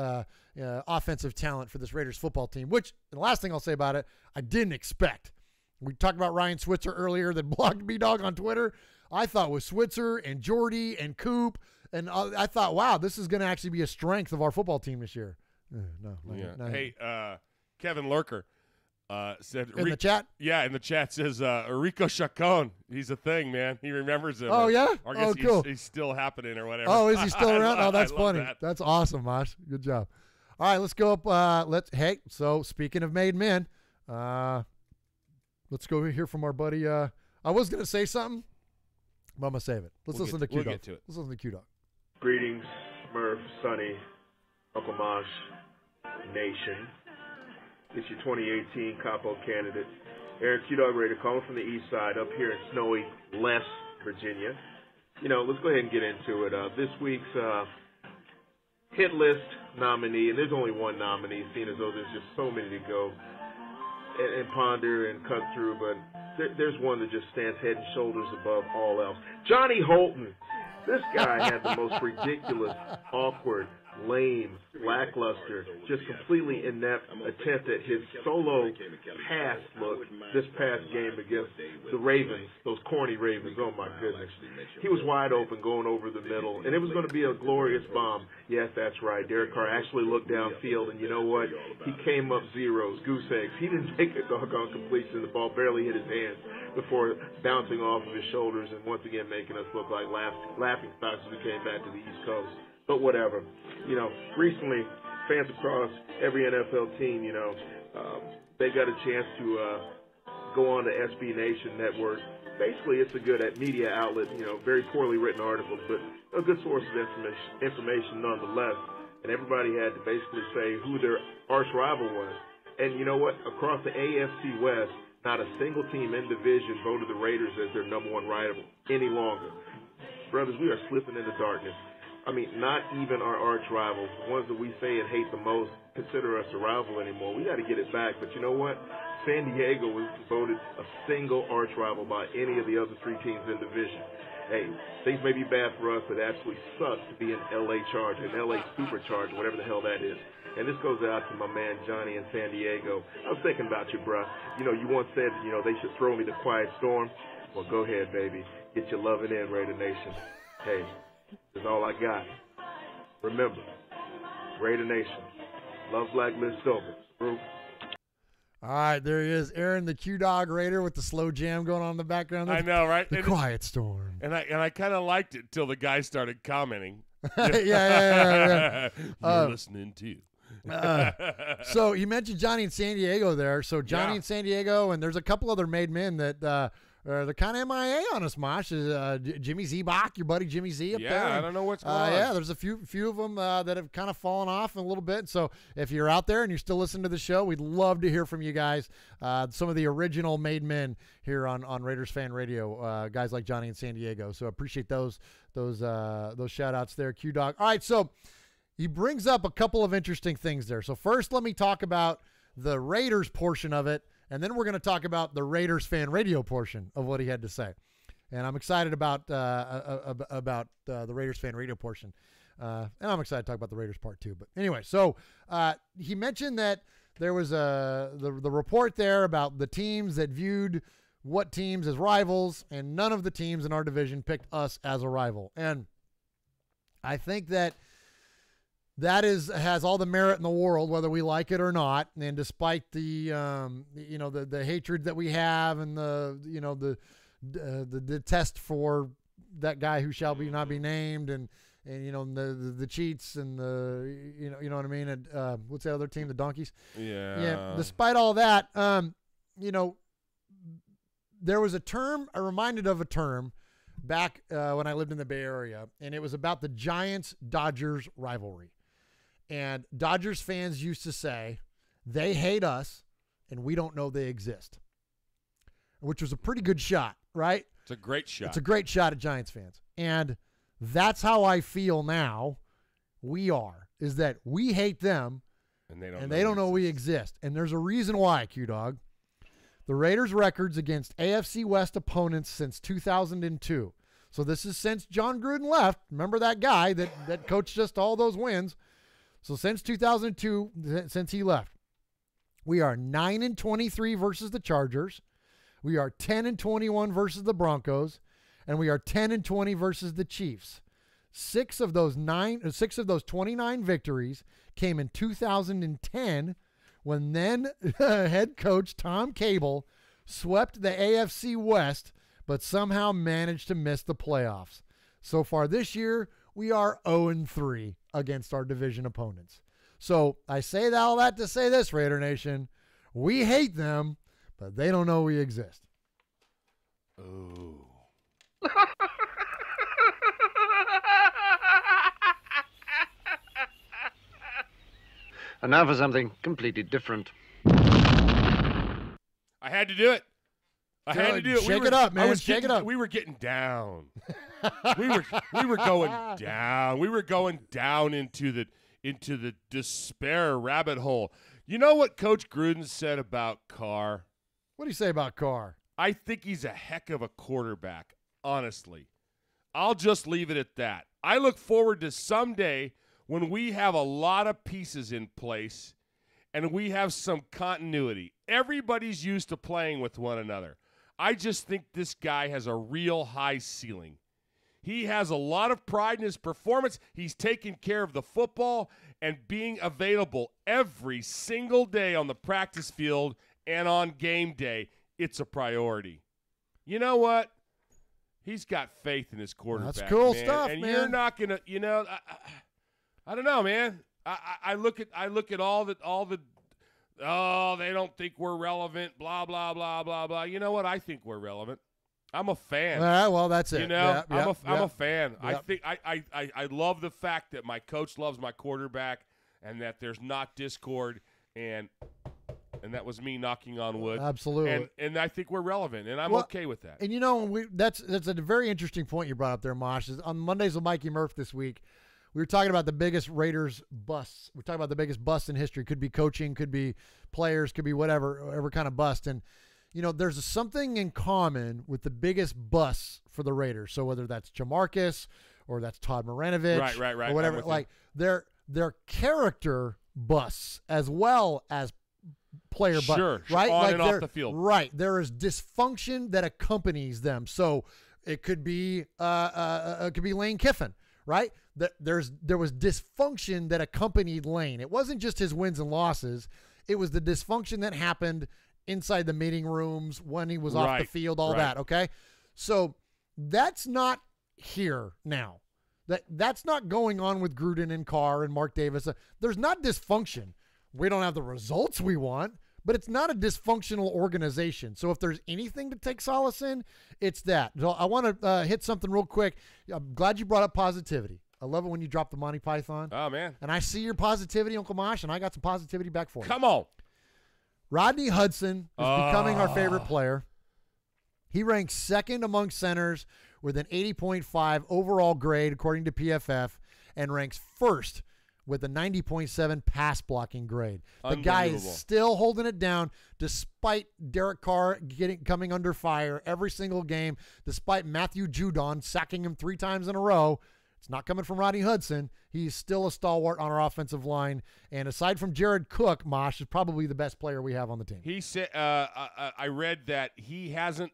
offensive talent for this Raiders football team, which, the last thing I'll say about it, I didn't expect. We talked about Ryan Switzer earlier that blocked B-Dog on Twitter. I thought with Switzer and Jordy and Coop And I thought, wow, this is going to actually be a strength of our football team this year. No. Hey, Kevin Lurker said in the chat. Yeah, in the chat says Rico Chacon. He's a thing, man. He remembers him. Oh yeah. I guess cool. He's still happening or whatever. Oh, is he still around? Oh, that's funny. That. That's awesome, Mosh. Good job. All right, let's go up. So speaking of made men, let's go hear from our buddy. I was gonna say something, but I'm gonna save it. Let's listen to Q-Dog. We'll get to it. Let's listen to Q-Dog. Greetings, Murf, Sonny, Uncle Mosh, Nation. It's your 2018 CAPO candidate, Aaron Q-Dog Raider, calling from the east side up here in snowy Les, Virginia. Let's go ahead and get into it. This week's hit list nominee, and there's only one nominee, seeing as though there's just so many to go and ponder and cut through, but there's one that just stands head and shoulders above all else. Johnny Holton. This guy had the most ridiculous, awkward, lame, lackluster, just completely inept attempt at his solo pass look this past game against the Ravens, those corny Ravens. Oh my goodness. He was wide open going over the middle, and it was going to be a glorious bomb. Yes, that's right. Derek Carr actually looked downfield, and you know what? He came up zeros, goose eggs. He didn't take a doggone completion. The ball barely hit his hands before bouncing off of his shoulders and once again making us look like laughing stocks as we came back to the East Coast. But whatever. Recently, fans across every NFL team, they got a chance to go on to SB Nation Network. Basically, it's a good media outlet, very poorly written articles, but a good source of information nonetheless. And everybody had to basically say who their arch rival was. And you know what? Across the AFC West, not a single team in division voted the Raiders as their number one rival any longer. Brothers, we are slipping into darkness. I mean, not even our arch rivals, the ones that we say and hate the most, consider us a rival anymore. We got to get it back. But you know what? San Diego was voted a single arch rival by any of the other three teams in division. Hey, things may be bad for us, but it absolutely sucks to be an LA Charger, an LA Supercharger, whatever the hell that is. And this goes out to my man Johnny in San Diego. I was thinking about you, bruh. You once said, they should throw me the quiet storm. Well, go ahead, baby. Get your loving in, Raider Nation. Hey. That's all I got. Remember, Raider Nation, love Black Lives Silver. Group. All right, there he is, Aaron the Q-Dog Raider with the slow jam going on in the background. I know, right? The quiet storm. And I kind of liked it till the guy started commenting. yeah. You're listening to. So you mentioned Johnny in San Diego there. So Johnny in San Diego, and there's a couple other made men that they're kind of MIA on us, Mosh. Jimmy Zebach, your buddy Jimmy Z up there. Yeah, I don't know what's going on. Yeah, there's a few of them that have kind of fallen off a little bit. So if you're out there and you're still listening to the show, we'd love to hear from you guys. Some of the original made men here on Raiders Fan Radio, guys like Johnny in San Diego. So appreciate those shout outs there, Q-Dog. All right, so he brings up a couple of interesting things there. So first, let me talk about the Raiders portion of it, and then we're going to talk about the Raiders Fan Radio portion of what he had to say. And I'm excited about the Raiders Fan Radio portion. And I'm excited to talk about the Raiders part too. But anyway, so he mentioned that there was the report there about the teams that viewed what teams as rivals, and none of the teams in our division picked us as a rival. And I think that has all the merit in the world, whether we like it or not. And despite the the hatred that we have, and the test for that guy who shall not be named, and the cheats, and the you know what I mean. And what's that other team? The Donkeys. Yeah. Despite all that, there was a term. I reminded of a term back when I lived in the Bay Area, and it was about the Giants-Dodgers rivalry. And Dodgers fans used to say, they hate us, and we don't know they exist, which was a pretty good shot, right? It's a great shot. It's a great shot at Giants fans. And that's how I feel now is that we hate them, and they don't know we exist. And there's a reason why, Q-Dog. The Raiders' records against AFC West opponents since 2002. So this is since John Gruden left. Remember that guy that coached us to all those wins. So since 2002, since he left, we are 9-23 versus the Chargers. We are 10-21 versus the Broncos, and we are 10-20 versus the Chiefs. 6 of those 29 victories came in 2010 when then head coach Tom Cable swept the AFC West but somehow managed to miss the playoffs. So far this year, we are 0-3 against our division opponents. So I say all that to say this, Raider Nation. We hate them, but they don't know we exist. Ooh. And now for something completely different. I had to do it. I had to do it. Shake it up, man. Shake it up. We were getting down. we were going down. We were going down into the despair rabbit hole. You know what Coach Gruden said about Carr? What do you say about Carr? I think he's a heck of a quarterback, honestly. I'll just leave it at that. I look forward to someday when we have a lot of pieces in place and we have some continuity. Everybody's used to playing with one another. I just think this guy has a real high ceiling. He has a lot of pride in his performance. He's taking care of the football and being available every single day on the practice field and on game day. It's a priority. You know what? He's got faith in his quarterback. That's cool man. stuff, and man. You're not gonna, I don't know, man. I look at all the. Oh, they don't think we're relevant. Blah blah blah blah blah. You know what? I think we're relevant. I'm a fan. Well, that's it. You know, Yeah, I'm a fan. Yeah. I think I love the fact that my coach loves my quarterback and that there's not discord and that was me knocking on wood. Absolutely. And I think we're relevant, and I'm okay with that. And that's a very interesting point you brought up there, Mosh. Is on Mondays with Mikey Murf this week, we were talking about the biggest Raiders busts. We're talking about the biggest bust in history. Could be coaching, could be players, could be whatever kind of bust. And there's something in common with the biggest busts for the Raiders. So whether that's Jamarcus or that's Todd Marinovich, right, or whatever, like they're character busts as well as player sure, right? On like and off the field. Right. There is dysfunction that accompanies them. So it could be Lane Kiffin, right? There was dysfunction that accompanied Lane. It wasn't just his wins and losses. It was the dysfunction that happened inside the meeting rooms when he was off the field, all that, okay? So that's not here now. That's not going on with Gruden and Carr and Mark Davis. There's not dysfunction. We don't have the results we want, but it's not a dysfunctional organization. So if there's anything to take solace in, it's that. So I want to hit something real quick. I'm glad you brought up positivity. I love it when you drop the Monty Python. Oh, man. And I see your positivity, Uncle Mosh, and I got some positivity back for you. Come on. Rodney Hudson is becoming our favorite player. He ranks second among centers with an 80.5 overall grade, according to PFF, and ranks first with a 90.7 pass blocking grade. The guy is still holding it down despite Derek Carr coming under fire every single game, despite Matthew Judon sacking him 3 times in a row. It's not coming from Rodney Hudson. He's still a stalwart on our offensive line. And aside from Jared Cook, Mosh is probably the best player we have on the team. He said, I read that he hasn't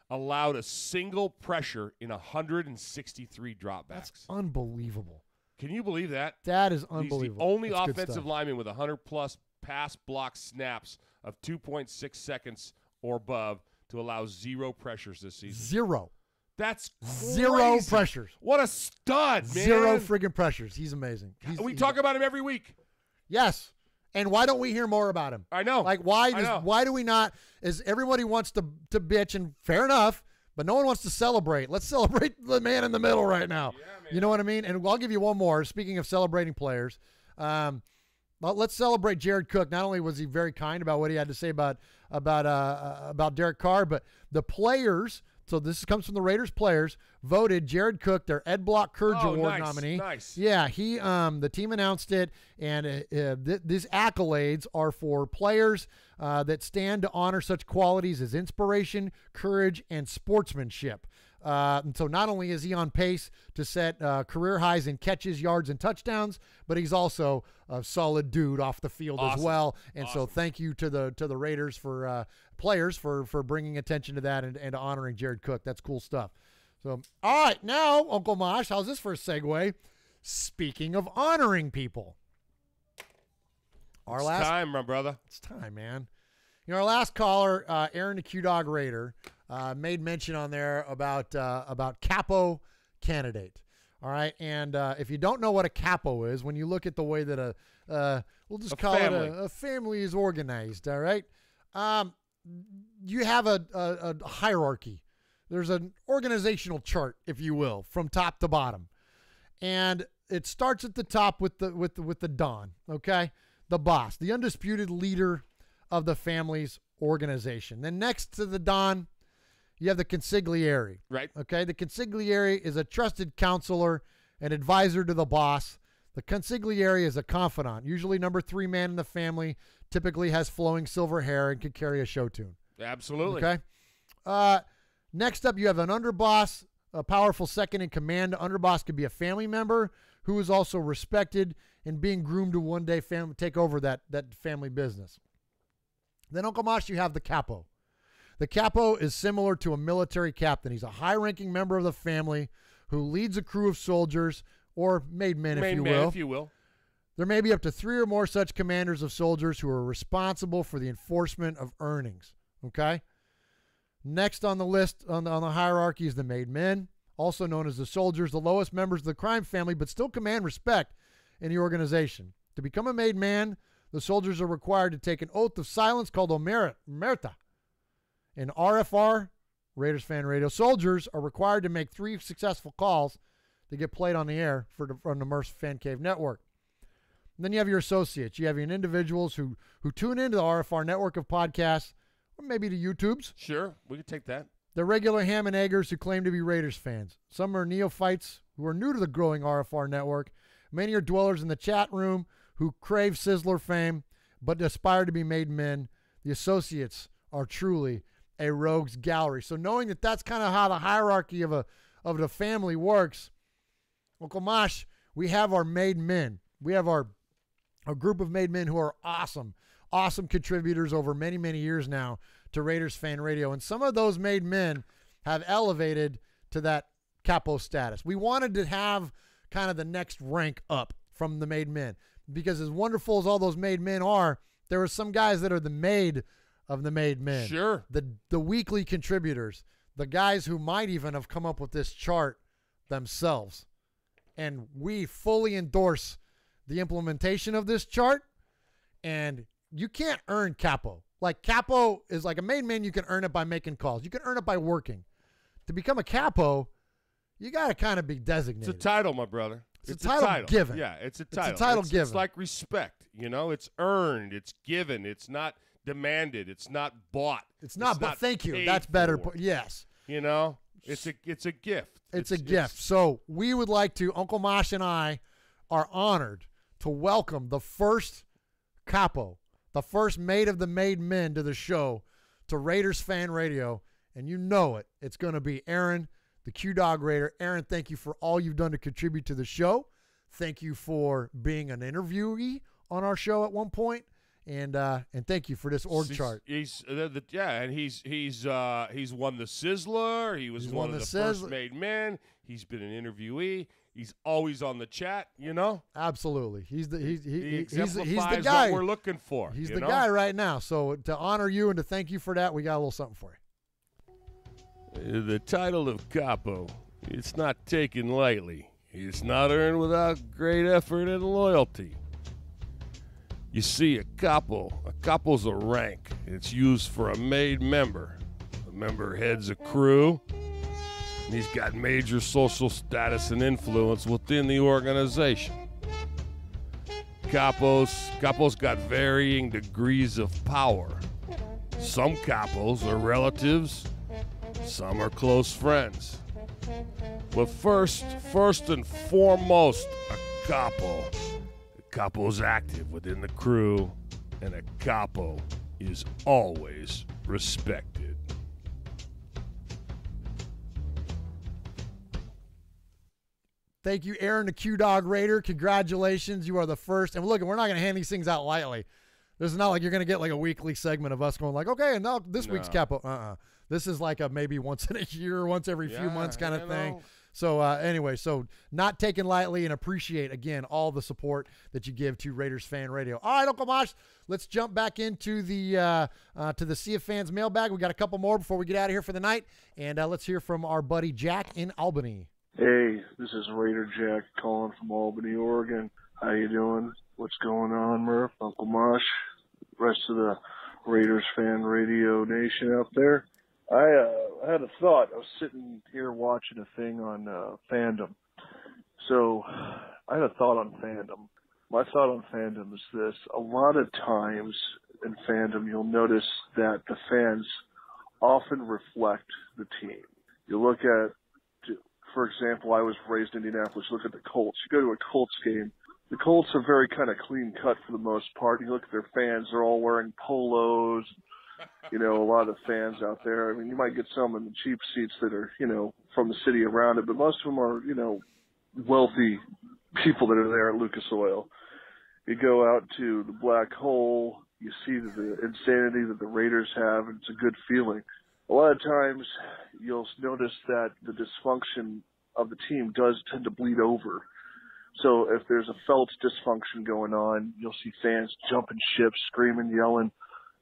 allowed a single pressure in 163 dropbacks. That's unbelievable. Can you believe that? That is unbelievable. He's the only That's offensive lineman with 100-plus pass block snaps of 2.6 seconds or above to allow 0 pressures this season. 0. That's crazy. 0 pressures. What a stud, man. 0 friggin' pressures. He's amazing. We talk about him every week. Yes. And why don't we hear more about him? I know. Like, why do we not? Is everybody wants to bitch, and fair enough, but no one wants to celebrate. Let's celebrate the man in the middle right now. Yeah, you know what I mean? And I'll give you one more. Speaking of celebrating players, let's celebrate Jared Cook. Not only was he very kind about what he had to say about Derek Carr, but the players. So this comes from the Raiders players, voted Jared Cook their Ed Block Courage Award nominee. Nice. Yeah, the team announced it, and these accolades are for players that stand to honor such qualities as inspiration, courage, and sportsmanship. And so not only is he on pace to set career highs in catches, yards, and touchdowns, but he's also a solid dude off the field as well. And so thank you to the Raiders for players for bringing attention to that and honoring Jared Cook. That's cool stuff. So, all right, now, Uncle Mosh, how's this for a segue? Speaking of honoring people. It's time, my brother. It's time, man. You know, our last caller, Aaron the Q-Dog Raider, made mention on there about CAPO candidate. All right, and if you don't know what a CAPO is, when you look at the way that we'll just call it a family is organized, all right, you have a hierarchy. There's an organizational chart, if you will, from top to bottom, and it starts at the top with the Don, okay, the boss, the undisputed leader of the family's organization. Then next to the Don, you have the consigliere. Right. Okay. The consigliere is a trusted counselor and advisor to the boss. The consigliere is a confidant, usually number 3 man in the family, typically has flowing silver hair and can carry a show tune. Absolutely. Okay. Next up, you have an underboss, a powerful second in command. The underboss could be a family member who is also respected and being groomed to one day take over that family business. Then, Uncle Mosh, you have the CAPO. The CAPO is similar to a military captain. He's a high-ranking member of the family who leads a crew of soldiers, or made men, if you will. There may be up to 3 or more such commanders of soldiers who are responsible for the enforcement of earnings. Okay? Next on the list, on the hierarchy, is the made men, also known as the soldiers, the lowest members of the crime family, but still command respect in the organization. To become a made man, the soldiers are required to take an oath of silence called omerta. In RFR, Raiders Fan Radio, soldiers are required to make 3 successful calls to get played on the air from the Murf Fan Cave Network. And then you have your associates. You have your individuals who tune into the RFR network of podcasts, or maybe the YouTubes. Sure, we could take that. The regular ham and eggers who claim to be Raiders fans. Some are neophytes who are new to the growing RFR network. Many are dwellers in the chat room who crave Sizzler fame but aspire to be made men. The associates are truly a rogues gallery. So knowing that that's kind of how the hierarchy of the family works, Uncle Mosh, we have our made men. We have a group of made men who are awesome contributors over many, many years now to Raiders Fan Radio. And some of those made men have elevated to that CAPO status. We wanted to have kind of the next rank up from the made men, because as wonderful as all those made men are, there are some guys that are the made of the made men. Sure. The weekly contributors, the guys who might even have come up with this chart themselves. And we fully endorse the implementation of this chart. And you can't earn CAPO. Like, CAPO is like a made man. You can earn it by making calls. You can earn it by working. To become a CAPO, you got to kind of be designated. It's a title, my brother. It's a title given. Yeah, it's a title. It's a title given. It's like respect. You know, it's earned. It's given. It's not demanded. It's not bought. It's not but thank you. That's better. Yes. You know, it's a gift. It's a gift. So we would like to, Uncle Mosh and I are honored to welcome the first CAPO, the first mate of the made men to the show, to Raiders Fan Radio. And you know it. It's going to be Aaron, the Q-Dog Raider. Aaron, thank you for all you've done to contribute to the show. Thank you for being an interviewee on our show at one point. And thank you for this org chart. He's and he's won the Sizzler. He was one of the first made men. He's been an interviewee. He's always on the chat. You know, absolutely. He exemplifies he's the guy what we're looking for. He's the guy right now. So to honor you and to thank you for that, we got a little something for you. The title of CAPO, it's not taken lightly. It's not earned without great effort and loyalty. You see, a capo's a rank. It's used for a made member. The member heads a crew, and he's got major social status and influence within the organization. Capos got varying degrees of power. Some capos are relatives, some are close friends. But first and foremost, a capo. Capo's active within the crew, and a capo is always respected. Thank you, Aaron, the Q-Dog Raider. Congratulations. You are the first. And look, we're not going to hand these things out lightly. This is not like you're going to get like a weekly segment of us going like, okay, and now this week's Capo. This is like a maybe once in a year, once every few months kind of thing. So anyway, so not taken lightly, and appreciate, again, all the support that you give to Raiders Fan Radio. All right, Uncle Mosh, let's jump back into the Sea of Fans mailbag. We got a couple more before we get out of here for the night, and let's hear from our buddy Jack in Albany. Hey, this is Raider Jack calling from Albany, Oregon. How you doing? What's going on, Murf, Uncle Mosh, rest of the Raiders Fan Radio Nation out there? I had a thought. I was sitting here watching a thing on fandom. So I had a thought on fandom. My thought on fandom is this. A lot of times in fandom, you'll notice that the fans often reflect the team. You look at, for example, I was raised in Indianapolis. Look at the Colts. You go to a Colts game. The Colts are very kind of clean cut for the most part. You look at their fans. They're all wearing polos. You know, a lot of fans out there. I mean, you might get some in the cheap seats that are, you know, from the city around it, but most of them are, you know, wealthy people that are there at Lucas Oil. You go out to the Black Hole, you see the insanity that the Raiders have, and it's a good feeling. A lot of times you'll notice that the dysfunction of the team does tend to bleed over. So if there's a felt dysfunction going on, you'll see fans jumping ship, screaming, yelling,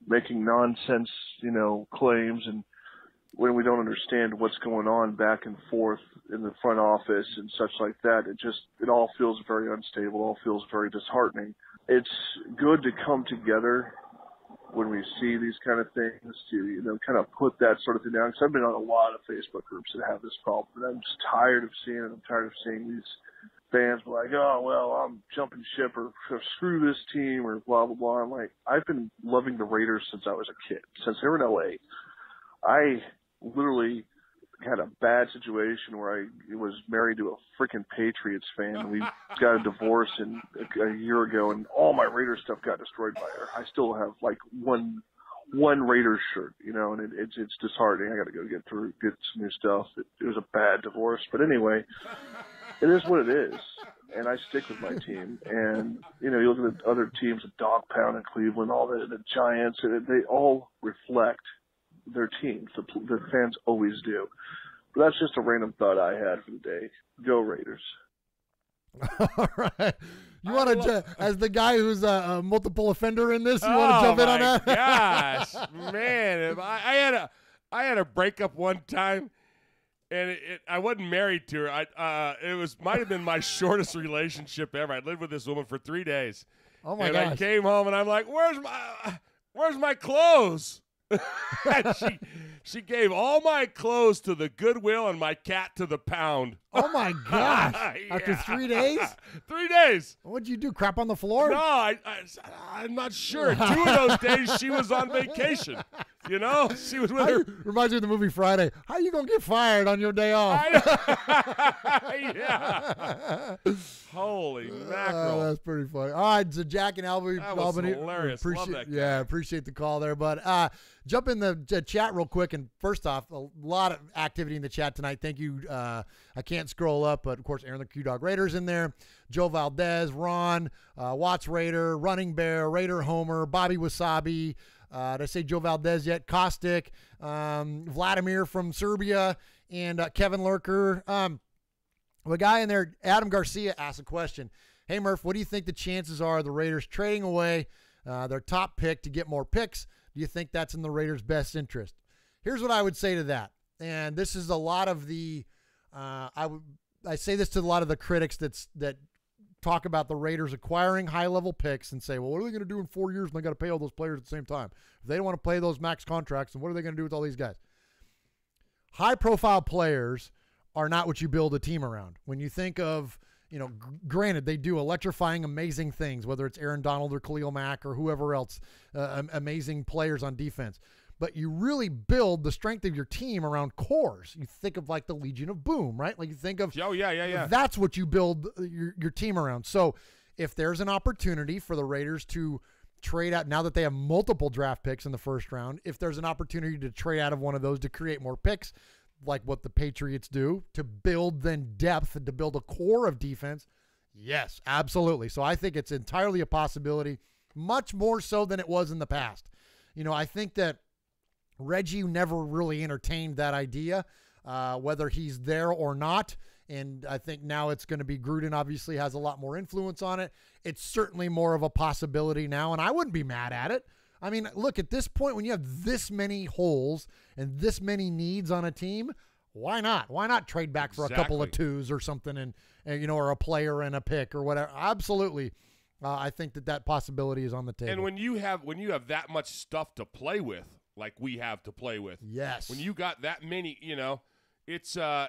making nonsense, you know, claims, and when we don't understand what's going on back and forth in the front office and such like that, it all feels very unstable, all feels very disheartening. It's good to come together when we see these kind of things to, you know, kind of put that sort of thing down. Because I've been on a lot of Facebook groups that have this problem, and I'm just tired of seeing it. I'm tired of seeing these fans be like, oh, well, I'm jumping ship or screw this team or blah, blah, blah. I'm like, I've been loving the Raiders since I was a kid, since they were in L.A. I literally had a bad situation where I was married to a freaking Patriots fan. We got a divorce a year ago, and all my Raiders stuff got destroyed by her. I still have like one Raiders shirt, you know, and it's disheartening. I got to go get some new stuff. It was a bad divorce, but anyway, it is what it is, and I stick with my team. And you know, you look at the other teams, the Dog Pound in Cleveland, all the Giants, and they all reflect their teams. The fans always do. But that's just a random thought I had for the day. Go Raiders. All right. You want to, as the guy who's a multiple offender in this, you want to jump in on that? Gosh, man, I had a breakup one time, and I wasn't married to her. It might have been my shortest relationship ever. I lived with this woman for 3 days. Oh my gosh. gosh. And I came home and I'm like, where's my clothes? She gave all my clothes to the Goodwill and my cat to the Pound. Oh my gosh! After 3 days? 3 days. What'd you do? Crap on the floor? No, I'm not sure. 2 of those days she was on vacation. You know, she was with her. Reminds me of the movie Friday. How you gonna get fired on your day off? Yeah. Holy mackerel! That's pretty funny. All right, so Jack and Albany. That was hilarious. Love that guy. Yeah, appreciate the call there, bud. Jump in the chat real quick. And first off, a lot of activity in the chat tonight. Thank you. I can't scroll up, but of course, Aaron the Q-Dog Raiders in there. Joe Valdez, Ron, Watts Raider, Running Bear, Raider Homer, Bobby Wasabi. Did I say Joe Valdez yet? Caustic, Vladimir from Serbia, and Kevin Lurker. The guy in there, Adam Garcia, asked a question. Hey, Murph, what do you think the chances are of the Raiders trading away their top pick to get more picks? Do you think that's in the Raiders' best interest? Here's what I would say to that. And this is a lot of the I say this to a lot of the critics that talk about the Raiders acquiring high-level picks and say, well, what are they going to do in 4 years when they got to pay all those players at the same time? If they don't want to play those max contracts, then what are they going to do with all these guys? High-profile players are not what you build a team around. When you think of, you know, granted, they do electrifying, amazing things, whether it's Aaron Donald or Khalil Mack or whoever else, amazing players on defense. But you really build the strength of your team around cores. You think of like the Legion of Boom, right? Like you think of, yeah. That's what you build your team around. So if there's an opportunity for the Raiders to trade out, now that they have multiple draft picks in the first round, if there's an opportunity to trade out of one of those to create more picks, like what the Patriots do, to build then depth and to build a core of defense, yes, absolutely. So I think it's entirely a possibility. much more so than it was in the past. I think that Reggie never really entertained that idea, whether he's there or not. And I think now it's going to be Gruden obviously has a lot more influence on it. It's certainly more of a possibility now, and I wouldn't be mad at it. I mean, look, at this point, when you have this many holes and this many needs on a team, why not? Why not trade back for a couple of twos or something and or a player and a pick or whatever? Absolutely. I think that possibility is on the table. And when you have that much stuff to play with, like we have to play with, yes. When you got that many, it's a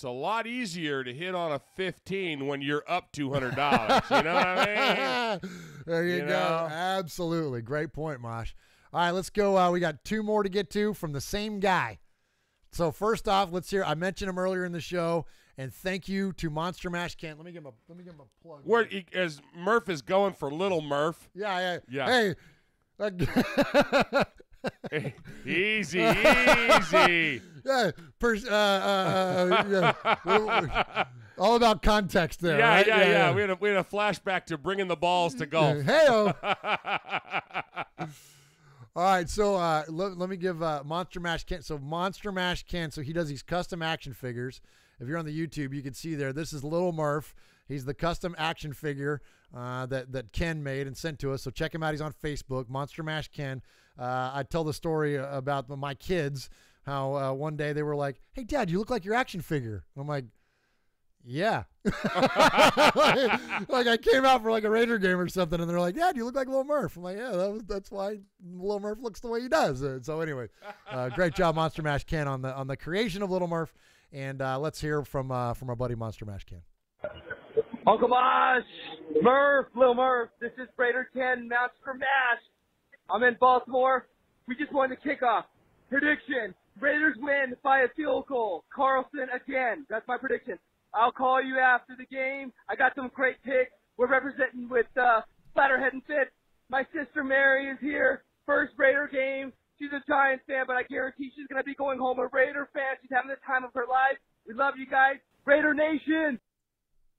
lot easier to hit on a 15 when you're up $200. You know what I mean? There you go. Absolutely. Great point, Mosh. All right, let's go. We got two more to get to from the same guy. So first off, let's hear. I mentioned him earlier in the show, and thank you to Monster Mash Kent. Let me give him a plug. As Murf is going for Little Murf. Yeah. Hey. Easy. Yeah, all about context there. Yeah, right? yeah. We had a flashback to bringing the balls to golf. Hey-o. All right, so let me give Monster Mash Kent. So Monster Mash Kent, so he does these custom action figures. If you're on the YouTube, you can see there. This is Little Murf. He's the custom action figure that Ken made and sent to us. So check him out. He's on Facebook, Monster Mash Ken. I tell the story about my kids, how one day they were like, "Hey, Dad, you look like your action figure." I'm like, yeah. like I came out for like a Raider game or something, and they're like, "Dad, you look like Little Murf." I'm like, "Yeah, that's why Little Murf looks the way he does." So anyway, great job, Monster Mash Ken, on the creation of Little Murf. And let's hear from our buddy Monster Mash Ken. Uncle Mosh, Murf, Little Murf, this is Raider 10, Monster Mash. I'm in Baltimore. We just won the kickoff. Prediction, Raiders win by a field goal. Carlson again. That's my prediction. I'll call you after the game. I got some great picks. We're representing with Splatterhead and Fitz. My sister Mary is here. First Raider game. She's a Giants fan, but I guarantee she's going to be going home a Raider fan. She's having the time of her life. We love you guys. Raider Nation.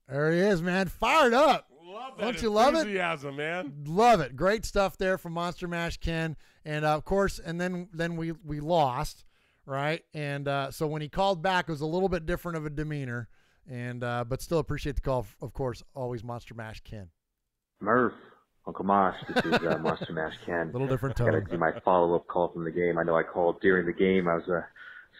There he is, man. Fired up. Love that. Don't you love it? Enthusiasm, man. Love it. Great stuff there from Monster Mash Ken. And, of course, and then we lost, right? And so when he called back, it was a little bit different of a demeanor. And but still appreciate the call, of course, always Monster Mash Ken. Murf, Uncle Mosh, this is Monster Mash Ken. Little different tone. Got to do my follow-up call from the game. I know I called during the game. I was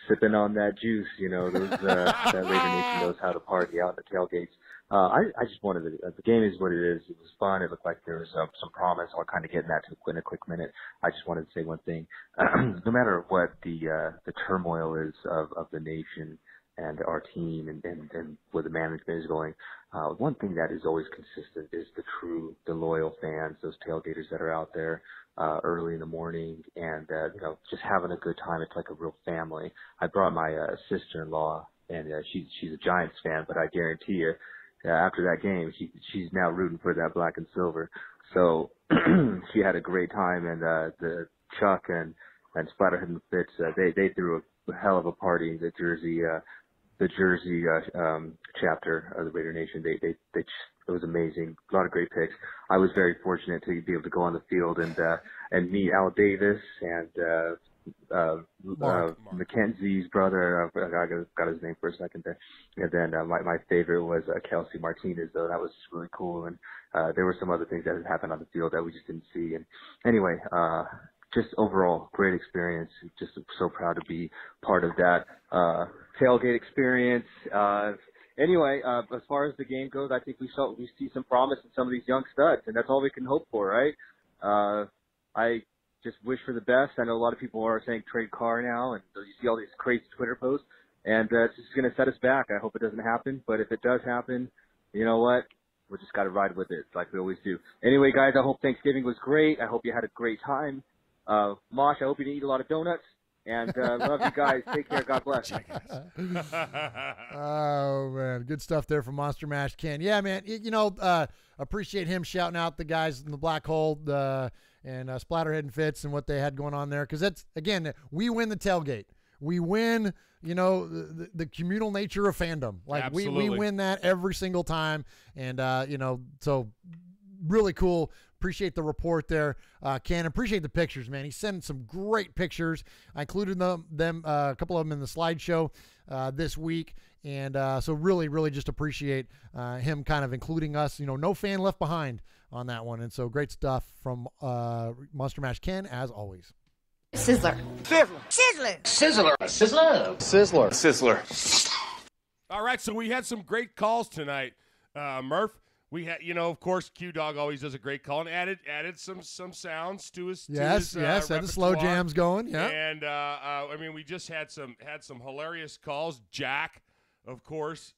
sipping on that juice, that Raider Nation knows how to party out in the tailgates. I just wanted to, the game is what it is. It was fun. It looked like there was some promise. I'll kind of get in that in a quick minute. I just wanted to say one thing. No matter what the turmoil is of the nation and our team and where the management is going, one thing that is always consistent is the loyal fans, those tailgaters that are out there early in the morning and just having a good time. It's like a real family. I brought my sister-in-law, and she's a Giants fan, but I guarantee you, after that game, she's now rooting for that black and silver. So she had a great time, and the Chuck and Splatterhead and Fitz, they threw a hell of a party. The Jersey chapter of the Raider Nation, it was amazing. A lot of great picks. I was very fortunate to be able to go on the field and meet Al Davis and Mackenzie's brother. I got his name for a second there. And then my favorite was Kelsey Martinez, though. That was really cool. And there were some other things that had happened on the field that we just didn't see. And anyway, just overall great experience. Just so proud to be part of that tailgate experience. Anyway, as far as the game goes, I think we see some promise in some of these young studs, and that's all we can hope for, right? I just wish for the best. I know a lot of people are saying trade Carr now, and you see all these crazy Twitter posts, and it's just going to set us back. I hope it doesn't happen, but if it does happen, you know what? We just got to ride with it like we always do. Anyway, guys, I hope Thanksgiving was great. I hope you had a great time. Mosh, I hope you didn't eat a lot of donuts. And love you guys. Take care. God bless. Oh, man. Good stuff there from Monster Mash Ken. Yeah, man. Appreciate him shouting out the guys in the black hole and Splatterhead and Fitz and what they had going on there. Because that's, again, we win the tailgate. We win, the communal nature of fandom. Like we win that every single time. And, so really cool. appreciate the report there, Ken. Appreciate the pictures, man. He's sending some great pictures. I included them a couple of them in the slideshow this week. And so really just appreciate him kind of including us. No fan left behind on that one. And so great stuff from Monster Mash Ken, as always. Sizzler. Sizzler. Sizzler. Sizzler. Sizzler. Sizzler. All right, so we had some great calls tonight, Murph. We had, of course, Q-Dog always does a great call and added some sounds to his Yes, had the slow jams going, yeah. And we just had some hilarious calls. Jack, of course,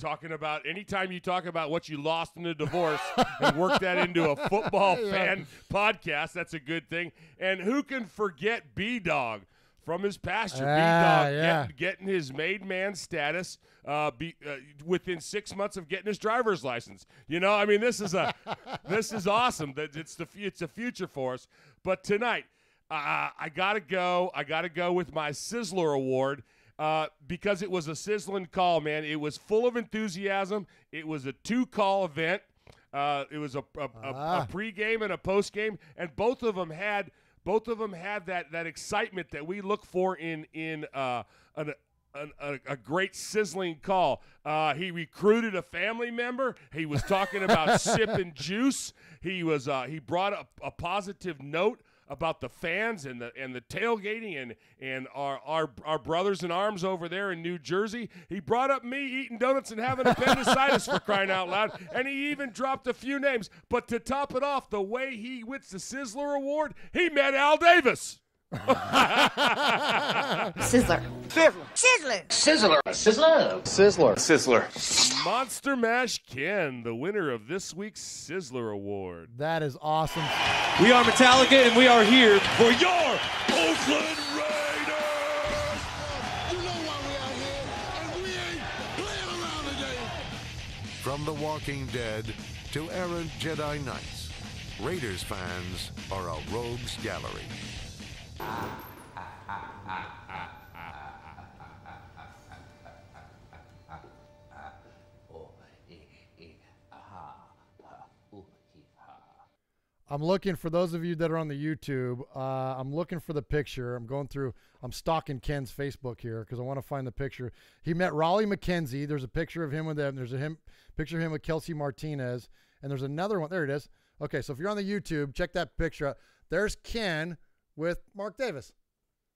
talking about anytime you talk about what you lost in a divorce and work that into a football fan podcast, that's a good thing. And who can forget B-Dog from his pasture? B-Dog getting his made man status within 6 months of getting his driver's license. This is awesome. It's a future for us. But tonight, I gotta go with my Sizzler award. Because it was a sizzling call, man. It was full of enthusiasm. It was a 2-call event. It was a pregame and a postgame, and both of them had that excitement that we look for in a great sizzling call. He recruited a family member. He was talking about sipping juice. He brought a positive note about the fans and the tailgating and our brothers in arms over there in New Jersey. He brought up me eating donuts and having appendicitis for crying out loud, and he even dropped a few names. But to top it off, the way he wins the Sizzler Award, he met Al Davis. Sizzler. Sizzler. Sizzler. Sizzler. Sizzler. Monster Mash Ken, the winner of this week's Sizzler Award. That is awesome. We are Metallica, and we are here for your Oakland Raiders. You know why we out here, and we ain't playing around today. From The Walking Dead to errant Jedi Knights, Raiders fans are a rogues gallery. I'm looking for those of you that are on the YouTube. I'm looking for the picture. I'm stalking Ken's Facebook here because I want to find the picture. He met Raleigh McKenzie. There's a picture of him with them. There's a picture of him with Kelsey Martinez. And there's another one. There it is. Okay, so if you're on the YouTube, check that picture out. There's Ken with Mark Davis.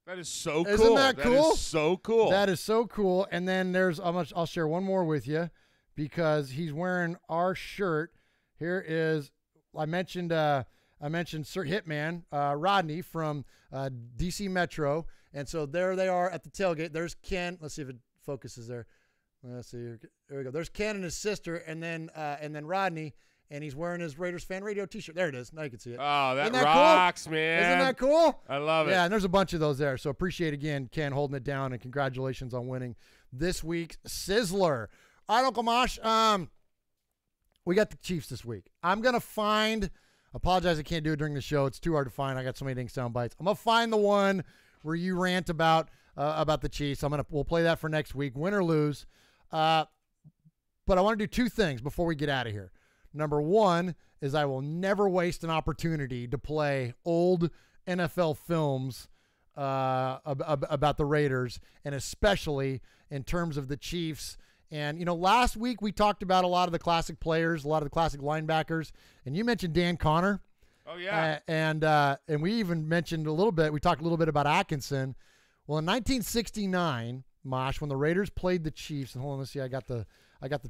That is so cool. Isn't that cool? That is so cool. That is so cool. And then I'll share one more with you because he's wearing our shirt. Here is, I mentioned Sir Hitman, Rodney from DC Metro. And so there they are at the tailgate. There's Ken. Let's see if it focuses there. Let's see. There we go. There's Ken and his sister, and then Rodney. And he's wearing his Raiders Fan Radio t-shirt. There it is. Now you can see it. Oh, that rocks, cool? man. Isn't that cool? I love it. Yeah, and there's a bunch of those there. So appreciate, again, Ken holding it down, and congratulations on winning this week's Sizzler. All right, Uncle Mosh, we got the Chiefs this week. I'm going to apologize I can't do it during the show. It's too hard to find. I got so many dang sound bites. I'm going to find the one where you rant about the Chiefs. We'll play that for next week, win or lose. But I want to do two things before we get out of here. Number one is I will never waste an opportunity to play old NFL films about the Raiders, and especially in terms of the Chiefs. And, last week we talked about a lot of the classic players, a lot of the classic linebackers, and you mentioned Dan Connor. Oh, yeah. And we even mentioned we talked a little bit about Atkinson. Well, in 1969, Mosh, when the Raiders played the Chiefs, and hold on, let's see, I got the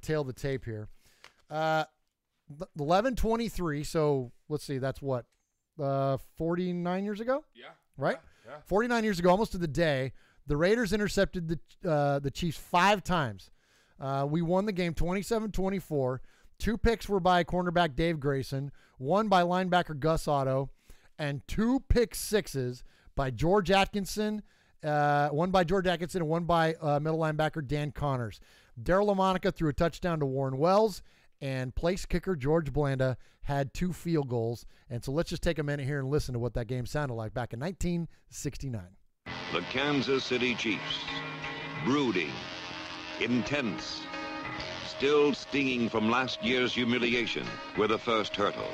tail of the tape here. 11-23, so let's see, that's what, 49 years ago? Yeah. Right? Yeah. 49 years ago, almost to the day, the Raiders intercepted the Chiefs 5 times. We won the game 27-24. 2 picks were by cornerback Dave Grayson, 1 by linebacker Gus Otto, and 2 pick sixes by George Atkinson, 1 by George Atkinson and 1 by middle linebacker Dan Connors. Darryl LaMonica threw a touchdown to Warren Wells, and place kicker George Blanda had 2 field goals. And so let's just take a minute here and listen to what that game sounded like back in 1969. The Kansas City Chiefs, brooding, intense, still stinging from last year's humiliation, were the first hurdle.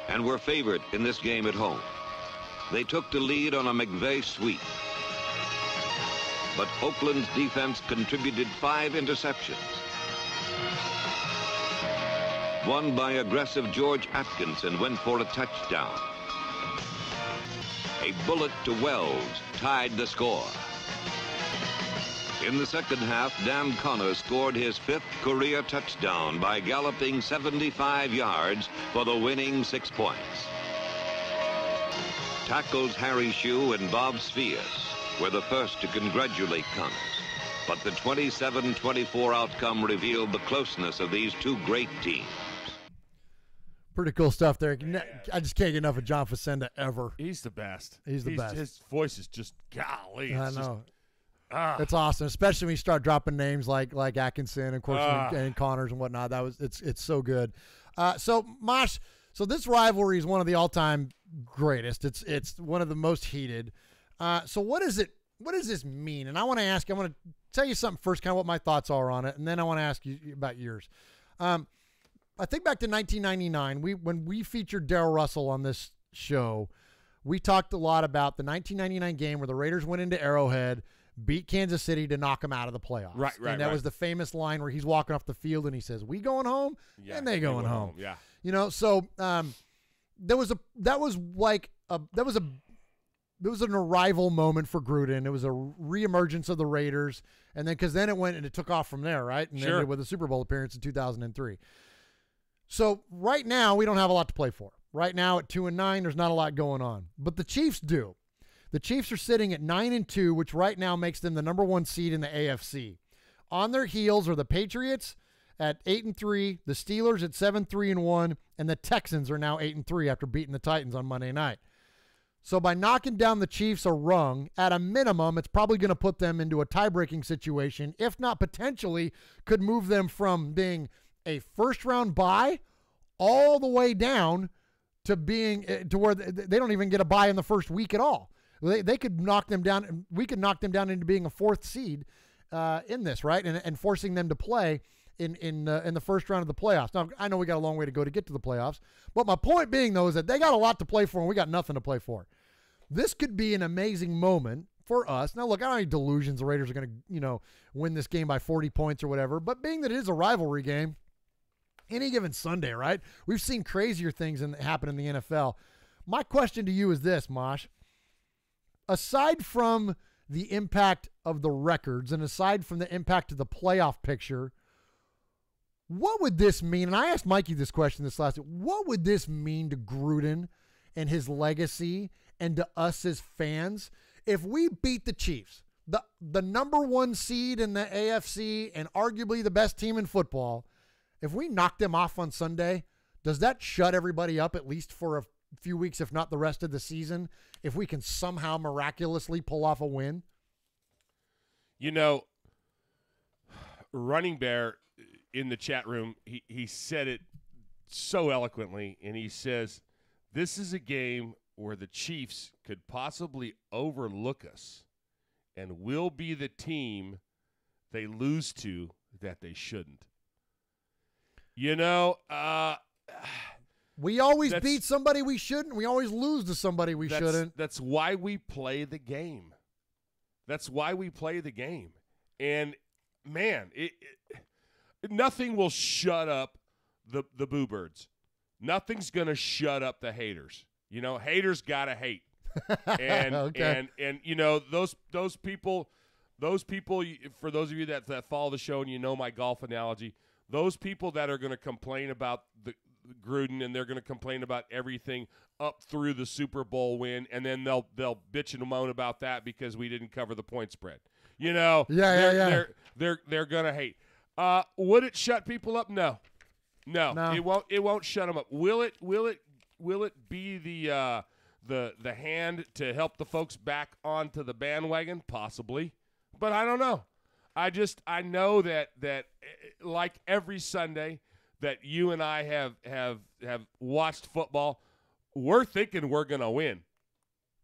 and were favored in this game at home. They took the lead on a McVay sweep. But Oakland's defense contributed 5 interceptions. One by aggressive George Atkinson went for a touchdown. A bullet to Wells tied the score. In the second half, Dan Connor scored his 5th career touchdown by galloping 75 yards for the winning 6 points. Tackles Harry Shue and Bob Spheas were the first to congratulate Connors. But the 27-24 outcome revealed the closeness of these two great teams. Pretty cool stuff there. I just can't get enough of John Facenda ever. He's the best. He's the best. His voice is just, golly. I know. It's awesome, especially when you start dropping names like Atkinson and, of course, and Connors and whatnot. It's so good. So, Mosh, so this rivalry is one of the all-time greatest. It's one of the most heated. So what does this mean? And I want to tell you something first, kind of what my thoughts are on it, and then I want to ask you about yours. I think back to 1999, when we featured Darrell Russell on this show, we talked a lot about the 1999 game where the Raiders went into Arrowhead, beat Kansas City to knock them out of the playoffs. Right. And that was the famous line where he's walking off the field and he says, "We going home?" Yeah, and they going home. Yeah. You know, so there was an arrival moment for Gruden. It was a reemergence of the Raiders, and then because then it went and it took off from there, right? And Sure. then with a Super Bowl appearance in 2003. So right now we don't have a lot to play for. Right now at 2-9, there's not a lot going on, but the Chiefs do. The Chiefs are sitting at 9-2, which right now makes them the number 1 seed in the AFC. On their heels are the Patriots at 8-3, the Steelers at 7-3-1, and the Texans are now 8-3 after beating the Titans on Monday night. So by knocking down the Chiefs a rung, at a minimum, it's probably going to put them into a tie-breaking situation, if not potentially could move them from being a first-round bye all the way down to being to where they don't even get a bye in the first week at all. They could knock them down. We could knock them down into being a 4th seed in this, right, and forcing them to play in the first round of the playoffs. Now, I know we got a long way to go to get to the playoffs, but my point being, though, is that they got a lot to play for, and we got nothing to play for. This could be an amazing moment for us. Now, look, I don't have any delusions the Raiders are going to, win this game by 40 points or whatever, but being that it is a rivalry game, any given Sunday, right? We've seen crazier things happen in the NFL. My question to you is this, Mosh. Aside from the impact of the records and aside from the impact of the playoff picture, what would this mean? And I asked Mikey this question this last week. What would this mean to Gruden and his legacy and to us as fans if we beat the Chiefs, the number 1 seed in the AFC and arguably the best team in football? If we knock them off on Sunday, does that shut everybody up at least for a few weeks, if not the rest of the season, if we can somehow miraculously pull off a win? Running Bear in the chat room, he said it so eloquently, and he says, this is a game where the Chiefs could possibly overlook us, and we'll be the team they lose to that they shouldn't. We always beat somebody we shouldn't. We always lose to somebody we shouldn't. That's why we play the game. And, man, nothing will shut up the boo birds. Nothing's going to shut up the haters. Haters got to hate. And, okay. and those people, for those of you that follow the show and my golf analogy, those people that are going to complain about the Gruden and they're going to complain about everything up through the Super Bowl win, and then they'll bitch and moan about that because we didn't cover the point spread. Yeah. They're going to hate. Would it shut people up? No. It won't shut them up. Will it be the hand to help the folks back onto the bandwagon? Possibly, but I don't know. I know that like every Sunday that you and I have watched football, we're thinking we're gonna win.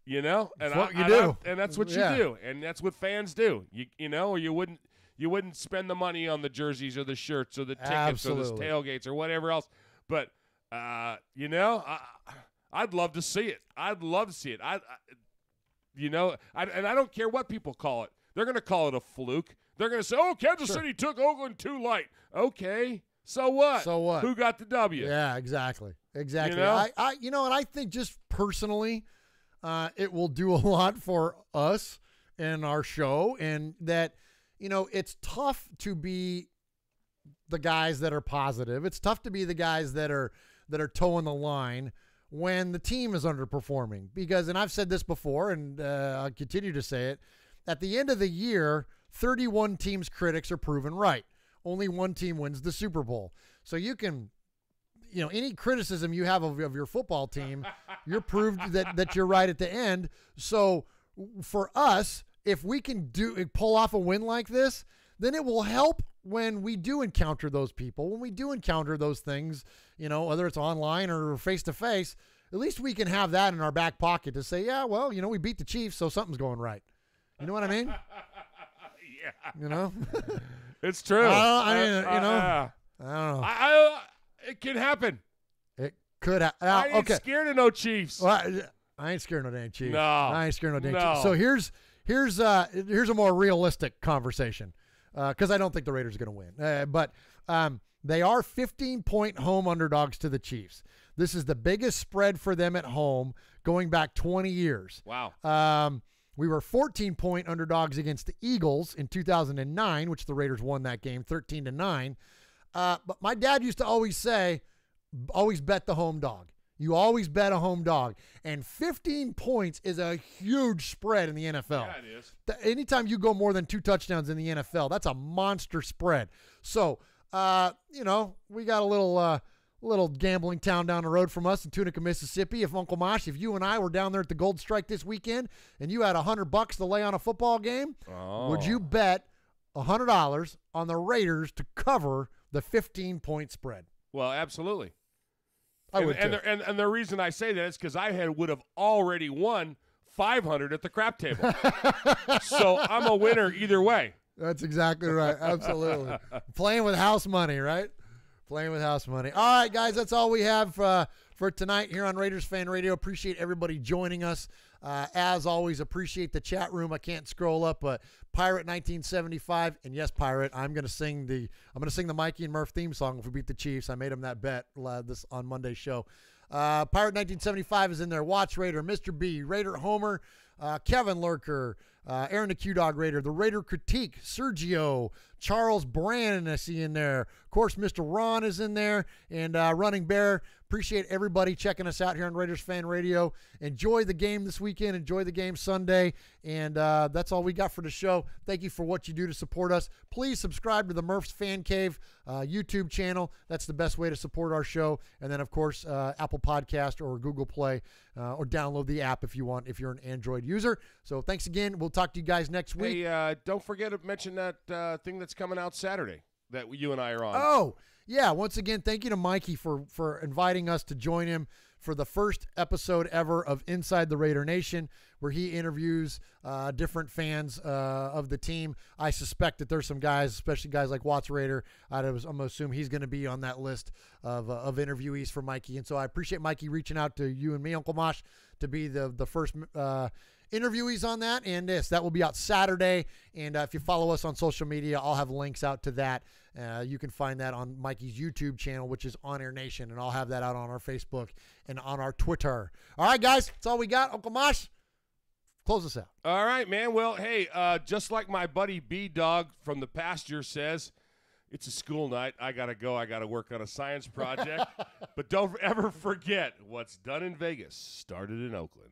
And that's what you do, and that's what you do, and that's what fans do. Or you wouldn't spend the money on the jerseys or the shirts or the tickets or the tailgates or whatever else. But You know, I'd love to see it. I'd love to see it. And I don't care what people call it. They're going to call it a fluke. They're going to say, "Oh, Kansas City took Oakland too light." Okay, so what? So what? Who got the W? Yeah, exactly. Exactly. You know? And I think just personally, it will do a lot for us and our show, and that, it's tough to be the guys that are positive. It's tough to be the guys that are towing the line when the team is underperforming. Because, and I've said this before, and I'll continue to say it, at the end of the year, 31 teams' critics are proven right. Only one team wins the Super Bowl. So you can, any criticism you have of your football team, you're proved that you're right at the end. So for us, if we can pull off a win like this, then it will help when we do encounter those people, when we do encounter those things, whether it's online or face-to-face, at least we can have that in our back pocket to say, yeah, well, we beat the Chiefs, so something's going right. You know what I mean? Yeah. It's true. I don't know. It can happen. It could happen. I ain't scared of no Chiefs. Well, I ain't scared of no damn Chiefs. No. I ain't scared of no damn Chiefs. So here's a more realistic conversation, because I don't think the Raiders are going to win. But they are 15-point home underdogs to the Chiefs. This is the biggest spread for them at home going back 20 years. Wow. We were 14-point underdogs against the Eagles in 2009, which the Raiders won that game 13-9. But my dad used to always say, always bet the home dog. You always bet a home dog. And 15 points is a huge spread in the NFL. Yeah, it is. Anytime you go more than 2 touchdowns in the NFL, that's a monster spread. So, we got a little gambling town down the road from us in Tunica, Mississippi. If Uncle Mosh, if you and I were down there at the Gold Strike this weekend and you had $100 to lay on a football game, would you bet $100 on the Raiders to cover the 15-point spread? Well, absolutely. I would too. And the reason I say that is because I would have already won $500 at the crap table. So I'm a winner either way. That's exactly right. Absolutely. Playing with house money, right? Playing with house money. All right, guys, that's all we have for tonight here on Raiders Fan Radio. Appreciate everybody joining us. As always, appreciate the chat room. I can't scroll up, but Pirate 1975, and yes, Pirate, I'm gonna sing the Mikey and Murph theme song if we beat the Chiefs. I made him that bet this on Monday's show. Pirate 1975 is in there. Watch Raider, Mr. B, Raider Homer, Kevin Lurker, Aaron the Q-Dog Raider, the Raider Critique, Sergio, Charles Brand, I see in there. Of course, Mr. Ron is in there, and Running Bear. Appreciate everybody checking us out here on Raiders Fan Radio. Enjoy the game this weekend. Enjoy the game Sunday. And that's all we got for the show. Thank you for what you do to support us. Please subscribe to the Murph's Fan Cave YouTube channel. That's the best way to support our show. And then, of course, Apple Podcast or Google Play, or download the app if you want, if you're an Android user. So thanks again. We'll talk to you guys next week. Hey, don't forget to mention that thing that's coming out Saturday that you and I are on. Oh, yeah. Once again, thank you to Mikey for inviting us to join him for the first episode ever of Inside the Raider Nation, where he interviews different fans of the team. I suspect that there's some guys, especially guys like Watts Raider. I'm going to assume he's going to be on that list of interviewees for Mikey. And so I appreciate Mikey reaching out to you and me, Uncle Mosh, to be the first interviewees on that. And yes, that will be out Saturday. And if you follow us on social media, I'll have links out to that. You can find that on Mikey's YouTube channel, which is On Air Nation, and I'll have that out on our Facebook and on our Twitter. All right, guys, that's all we got. Uncle Mosh, close us out. All right, man. Well, hey, just like my buddy B-Dog from the pasture says, it's a school night. I got to go. I got to work on a science project. But don't ever forget, what's done in Vegas started in Oakland.